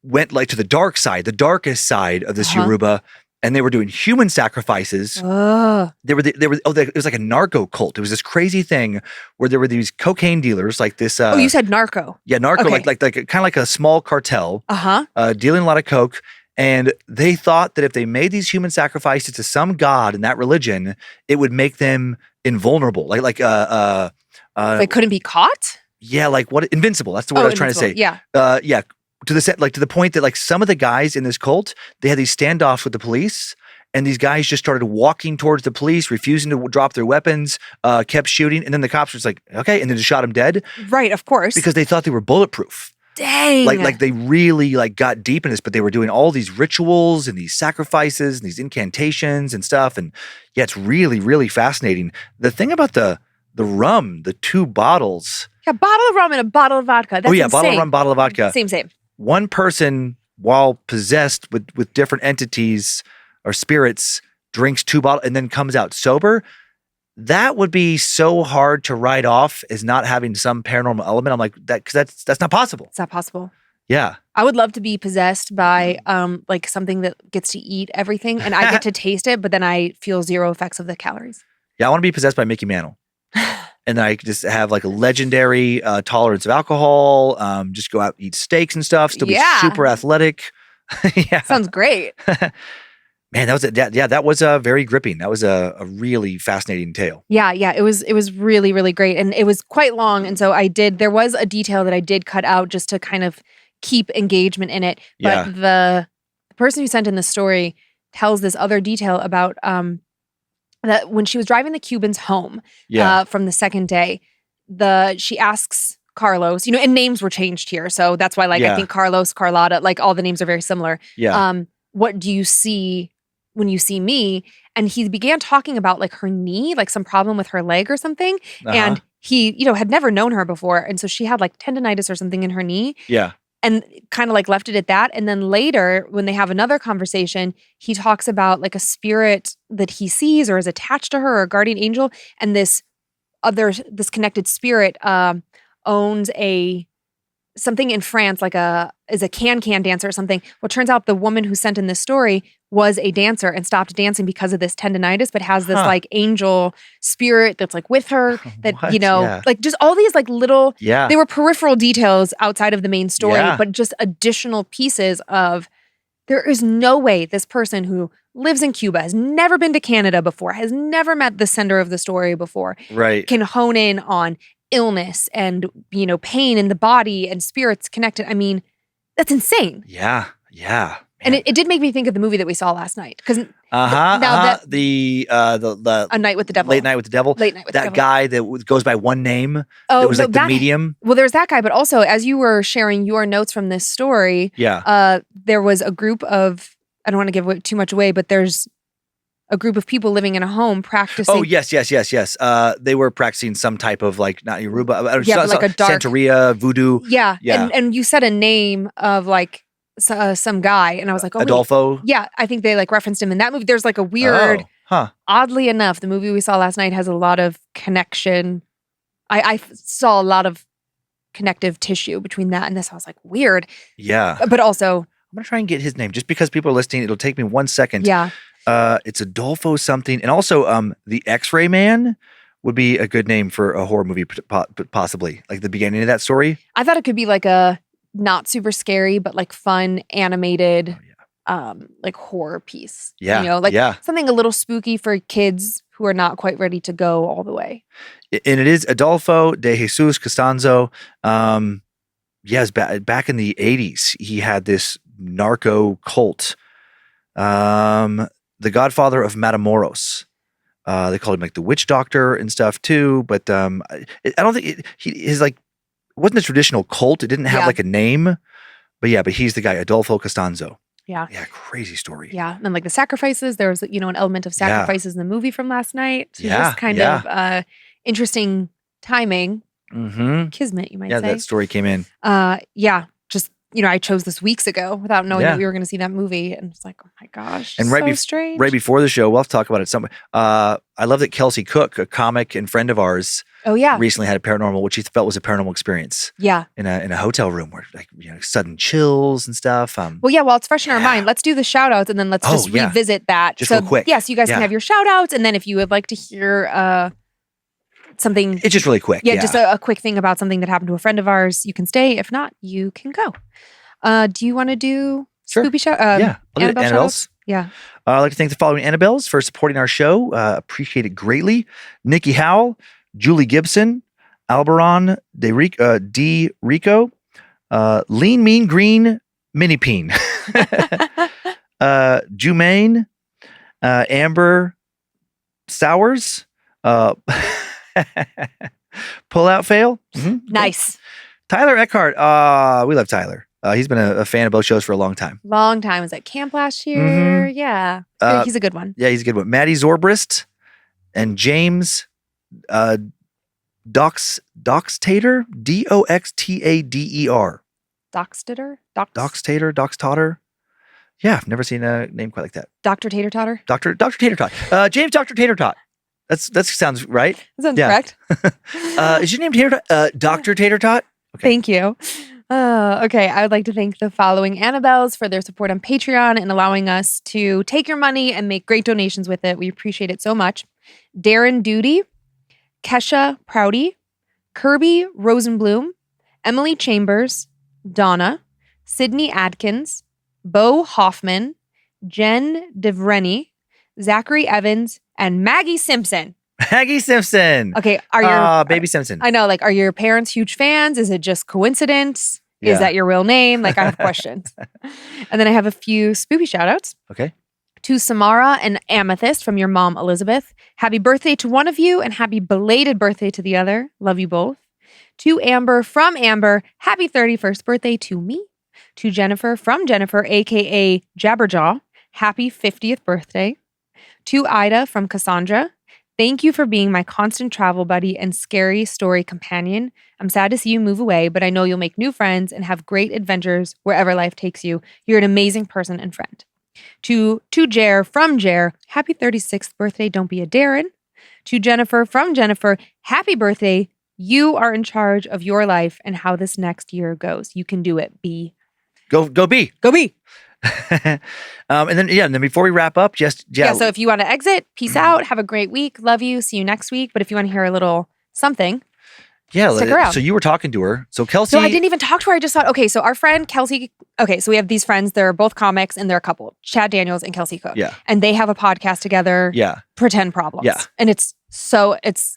went like to the dark side, the darkest side of this Yoruba, and they were doing human sacrifices. It was like a narco cult. It was this crazy thing where there were these cocaine dealers, like this. You said narco. Yeah, narco, Okay. like kind of like a small cartel, dealing a lot of coke. And they thought that if they made these human sacrifices to some god in that religion, it would make them invulnerable, They couldn't be caught? Yeah, like what? Invincible. That's the word I was trying to say. Yeah. Yeah. To the point that like some of the guys in this cult, they had these standoffs with the police, and these guys just started walking towards the police, refusing to drop their weapons, kept shooting, and then the cops were just like, okay, and then just shot them dead. Right, of course. Because they thought they were bulletproof. Dang. Like they really like got deep in this, but they were doing all these rituals and these sacrifices and these incantations and stuff. And yeah, it's really, really fascinating. The thing about the rum, the 2 bottles. A bottle of rum and a bottle of vodka. That's insane. Bottle of rum, bottle of vodka. Same. One person, while possessed with different entities or spirits, drinks 2 bottles and then comes out sober. That would be so hard to write off as not having some paranormal element. I'm like, because that's not possible. It's not possible. Yeah. I would love to be possessed by like something that gets to eat everything and I get to taste it, but then I feel 0 effects of the calories. Yeah, I want to be possessed by Mickey Mantle. And then I could just have like a legendary tolerance of alcohol, just go out and eat steaks and stuff, still be super athletic. Yeah. Sounds great. Man, that was very gripping. That was a really fascinating tale. Yeah, it was really, really great. And it was quite long. And so there was a detail that I did cut out just to kind of keep engagement in it. But the person who sent in the story tells this other detail about that when she was driving the Cubans home from the second day, she asks Carlos, and names were changed here. So that's why I think Carlos, Carlotta, like all the names are very similar. Yeah. What do you see when you see me? And he began talking about like her knee, like some problem with her leg or something. And he, had never known her before. And so she had like tendonitis or something in her knee. Yeah. And kind of like left it at that. And then later when they have another conversation, he talks about like a spirit that he sees or is attached to her or a guardian angel. And this connected spirit owns something in France, is a can dancer or something. Well, it turns out the woman who sent in this story was a dancer and stopped dancing because of this tendonitis, but has this like angel spirit that's like with her that, like just all these like little, they were peripheral details outside of the main story, but just additional pieces of, there is no way this person who lives in Cuba, has never been to Canada before, has never met the sender of the story before, can hone in on illness and, pain in the body and spirits connected. I mean, that's insane. Yeah. And it did make me think of the movie that we saw last night. Because the A Night with the Devil. Late Night with the Devil. That guy that goes by one name. That was like the medium. Well, there's that guy, but also as you were sharing your notes from this story, there was a group of, I don't want to give too much away, but there's a group of people living in a home practicing. Oh, yes. They were practicing some type of like, not Yoruba, but like a dark Santeria, voodoo. Yeah. And you said a name of like some guy, and I was like, oh, Adolfo. Wait. Yeah, I think they like referenced him in that movie. There's like a weird, oddly enough, the movie we saw last night has a lot of connection. I saw a lot of connective tissue between that and this. I was like, weird. Yeah. But also, I'm going to try and get his name just because people are listening. It'll take me 1 second. Yeah. It's Adolfo something. And also the X-Ray Man would be a good name for a horror movie, possibly. Like the beginning of that story. I thought it could be like a not super scary, but like fun, animated, like horror piece. Yeah. Something a little spooky for kids who are not quite ready to go all the way. And it is Adolfo de Jesus Costanzo. Yes, back in the 80s, he had this narco cult. The godfather of Matamoros. They called him like the witch doctor and stuff too. But I don't think his like, it wasn't a traditional cult. It didn't have like a name. But he's the guy, Adolfo Costanzo. Yeah. Yeah, crazy story. Yeah. And like the sacrifices, there was, an element of sacrifices in the movie from last night. So just kind of interesting timing. Mm-hmm. Kismet, you might say. Yeah, that story came in. Just, I chose this weeks ago without knowing that we were going to see that movie. And it's like, oh my gosh. And strange. Right before the show, we'll have to talk about it some. I love that Kelsey Cook, a comic and friend of ours, recently had a paranormal, which he felt was a paranormal experience. Yeah. In a hotel room where sudden chills and stuff. While it's fresh in our mind, let's do the shout outs and then let's just revisit that. Just real quick. Yes, you guys can have your shout outs. And then if you would like to hear something. It's just really quick. Yeah, just a quick thing about something that happened to a friend of ours. You can stay. If not, you can go. Do you want to do Spoopy shout? Yeah, I'll do Annabelle's. Yeah. I'd like to thank the following Annabelles for supporting our show. Appreciate it greatly. Nikki Howell, Julie Gibson, Alberon D. Rico, Lean Mean Green Mini Peen, Jumaine, Amber Sowers, Pull Out Fail. Mm-hmm. Nice. Tyler Eckhart. We love Tyler. He's been a fan of both shows for a long time. Was at camp last year. Mm-hmm. Yeah. He's a good one. Yeah, he's a good one. Maddie Zorbrist and James Doxtader. Doxtader. Doxtader. Yeah, I've never seen a name quite like that. Dr. Tater Totter? Dr. Tater Tot. James Dr. Tater Tot. That sounds right. That sounds correct. Is your name Tater Tot? Dr. Tater Tot? Okay. Thank you. Okay, I would like to thank the following Annabelles for their support on Patreon and allowing us to take your money and make great donations with it. We appreciate it so much. Darren Duty, Kesha Prouty, Kirby Rosenblum, Emily Chambers, Donna, Sydney Adkins, Bo Hoffman, Jen DeVrenny, Zachary Evans, and Maggie Simpson. Maggie Simpson. Okay, are your baby Simpson? I know. Are your parents huge fans? Is it just coincidence? Yeah. Is that your real name? I have questions. And then I have a few spoopy shout outs. Okay. To Samara and Amethyst from your mom, Elizabeth. Happy birthday to one of you and happy belated birthday to the other. Love you both. To Amber from Amber. Happy 31st birthday to me. To Jennifer from Jennifer, aka Jabberjaw. Happy 50th birthday. To Ida from Cassandra. Thank you for being my constant travel buddy and scary story companion. I'm sad to see you move away, but I know you'll make new friends and have great adventures wherever life takes you. You're an amazing person and friend. To Jer from Jer, happy 36th birthday, don't be a Darren. To Jennifer from Jennifer, happy birthday. You are in charge of your life and how this next year goes. You can do it, B. Go B. Go B. And then before we wrap up, so if you want to exit, peace out, have a great week, love you, see you next week. But if you want to hear a little something, stick around. So you were talking to her. So Kelsey, no, I didn't even talk to her. I just thought, okay, so our friend Kelsey. Okay, so we have these friends. They're both comics, and they're a couple, Chad Daniels and Kelsey Cook. Yeah, and they have a podcast together. Yeah, Pretend Problems. Yeah, and it's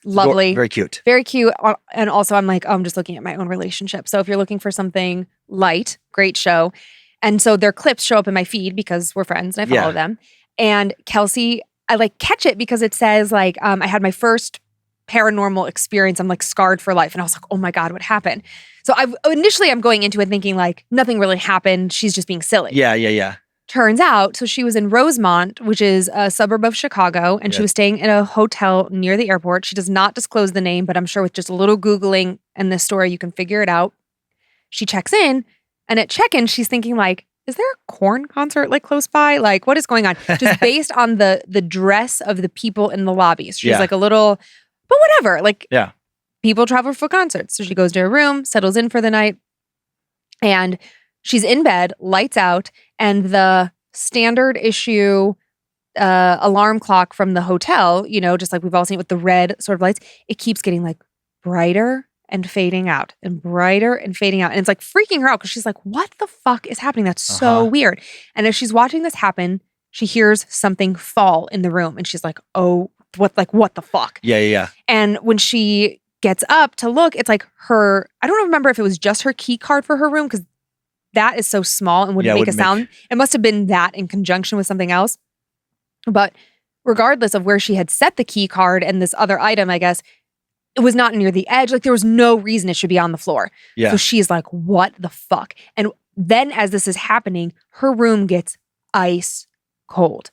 lovely, very cute, very cute. And also, I'm I'm just looking at my own relationship. So if you're looking for something light, great show. And so their clips show up in my feed because we're friends and I follow them. And Kelsey, I catch it because it says I had my first paranormal experience. I'm scarred for life. And I was like, oh my God, what happened? So I'm going into it thinking nothing really happened. She's just being silly. Yeah. Turns out, so she was in Rosemont, which is a suburb of Chicago, and she was staying in a hotel near the airport. She does not disclose the name, but I'm sure with just a little Googling in this story, you can figure it out. She checks in. And at check-in, she's thinking is there a Korn concert close by? What is going on? Just based on the dress of the people in the lobbies. She's a little, but whatever. People travel for concerts. So she goes to her room, settles in for the night, and she's in bed, lights out, and the standard issue alarm clock from the hotel, just we've all seen it with the red sort of lights, it keeps getting brighter and fading out and brighter and fading out. And it's freaking her out because she's what the fuck is happening? That's so weird. And as she's watching this happen, she hears something fall in the room and she's oh, what the fuck? Yeah. And when she gets up to look, it's her, I don't remember if it was just her key card for her room because that is so small and wouldn't make a sound. It must have been that in conjunction with something else. But regardless of where she had set the key card and this other item, I guess, it was not near the edge. There was no reason it should be on the floor. Yeah. So she's what the fuck? And then as this is happening, her room gets ice cold,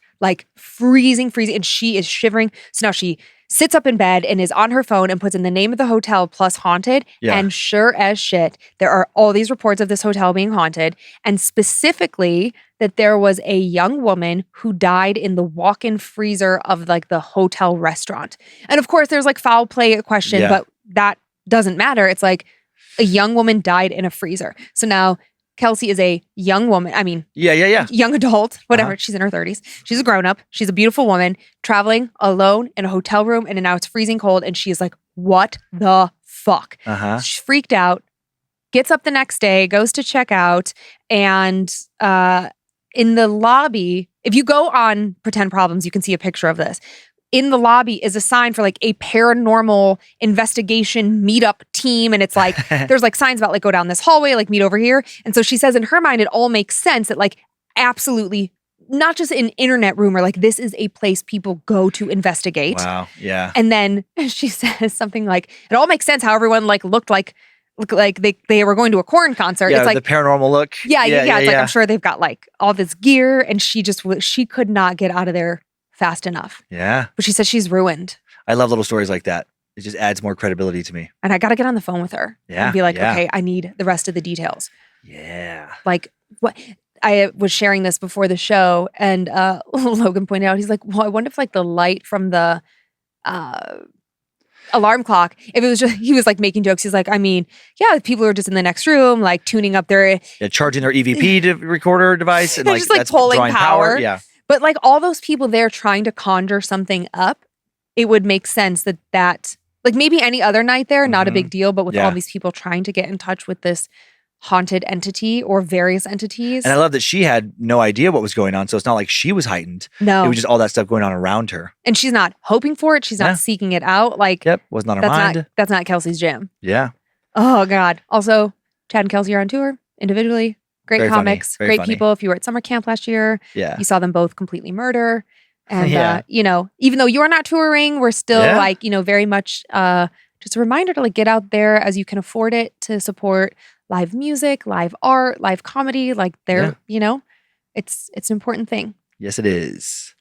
freezing. And she is shivering. So now she sits up in bed and is on her phone and puts in the name of the hotel plus haunted. Yeah. And sure as shit, there are all these reports of this hotel being haunted. And specifically that there was a young woman who died in the walk-in freezer of like the hotel restaurant. And of course, there's like foul play question, but that doesn't matter. It's like a young woman died in a freezer. So now Kelsey is a young woman. I mean, young adult, whatever. She's in her 30s. She's a grown-up. She's a beautiful woman traveling alone in a hotel room, and now it's freezing cold. And she's like, what the fuck? She's freaked out, gets up the next day, goes to check out, and in the lobby, if you go on Pretend Problems, you can see a picture of this. In the lobby is a sign for like a paranormal investigation meetup team. And it's like, there's like signs about like go down this hallway, like meet over here. And so she says in her mind, it all makes sense that like absolutely not just an internet rumor, like this is a place people go to investigate. Wow. Yeah. And then she says something like, it all makes sense how everyone like looked like they were going to a Corn concert. Yeah, it's like the paranormal look. Yeah. It's like, I'm sure they've got like all this gear and she could not get out of there fast enough. Yeah. But she said she's ruined. I love little stories like that. It just adds more credibility to me. And I got to get on the phone with her. Yeah. And be like, okay, I need the rest of the details. Yeah. Like what I was sharing this before the show and Logan pointed out, he's like, well, I wonder if like the light from the alarm clock, if it was just, he was like making jokes. He's like, I mean, yeah, people are just in the next room, like tuning up their charging their EVP recorder device and like just like that's pulling drawing power. Yeah. But like all those people there trying to conjure something up, it would make sense that like maybe any other night there, not a big deal, but with all these people trying to get in touch with this haunted entity or various entities. And I love that she had no idea what was going on. So it's not like she was heightened. No. It was just all that stuff going on around her. And she's not hoping for it. She's not seeking it out. Like, wasn't on her mind. That's not Kelsey's jam. Yeah. Oh, God. Also, Chad and Kelsey are on tour individually. Great Very comics, funny. great Funny. people. If you were at summer camp last year, you saw them both completely murder. And, you know, even though you're not touring, we're still like, you know, very much just a reminder to like get out there as you can afford it to support live music, live art, live comedy. Like they're, you know, it's an important thing. Yes, it is.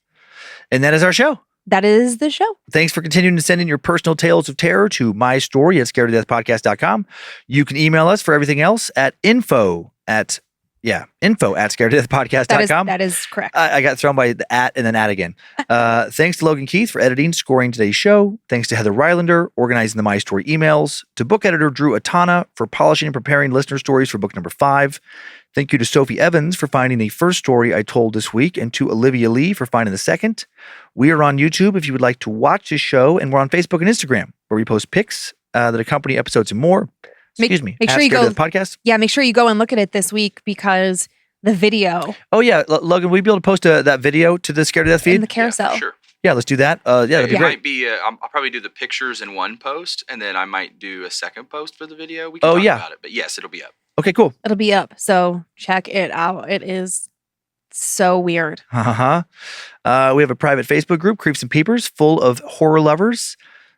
And that is our show. That is the show. Thanks for continuing to send in your personal tales of terror to mystory@scaredtodeathpodcast.com. You can email us for everything else at info@scaredtodeathpodcast.com. That is correct. I got thrown by the at and then at again. Thanks to Logan Keith for editing, scoring today's show. Thanks to Heather Rylander, organizing the My Story emails. To book editor Drew Atana for polishing and preparing listener stories for book number 5. Thank you to Sophie Evans for finding the first story I told this week, and to Olivia Lee for finding the second. We are on YouTube if you would like to watch this show, and we're on Facebook and Instagram where we post pics that accompany episodes and more. Make sure you go. Podcast. Yeah, make sure you go and look at it this week because the video. Oh yeah, Logan, will you be able to post that video to the Scared to Death feed in the carousel? Yeah, sure. Yeah, let's do that. That'd be great. Might be. I'll probably do the pictures in one post, and then I might do a second post for the video. We can talk about it, but yes, it'll be up. Okay, cool. It'll be up, so check it out. It is so weird. We have a private Facebook group, Creeps and Peepers, full of horror lovers.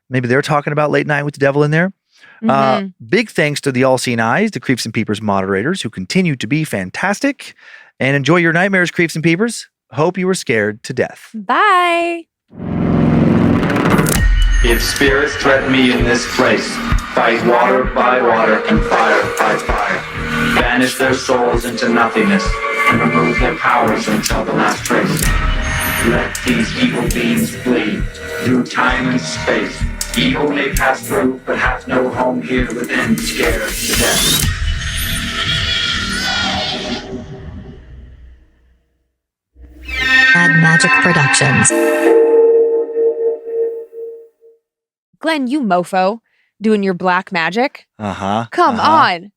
Maybe they're talking about Late Night with the Devil in there. Big thanks to the All Seeing Eyes, the Creeps and Peepers moderators, who continue to be fantastic. And enjoy your nightmares, Creeps and Peepers. Hope you were scared to death. Bye. If spirits threaten me in this place, fight water by water and fire by fire. Banish their souls into nothingness and remove their powers until the last trace. Let these evil beings flee through time and space. Evil may pass through, but hath no home here within, scared to death. Mad Magic Productions. Glenn, you mofo, doing your black magic. Come on.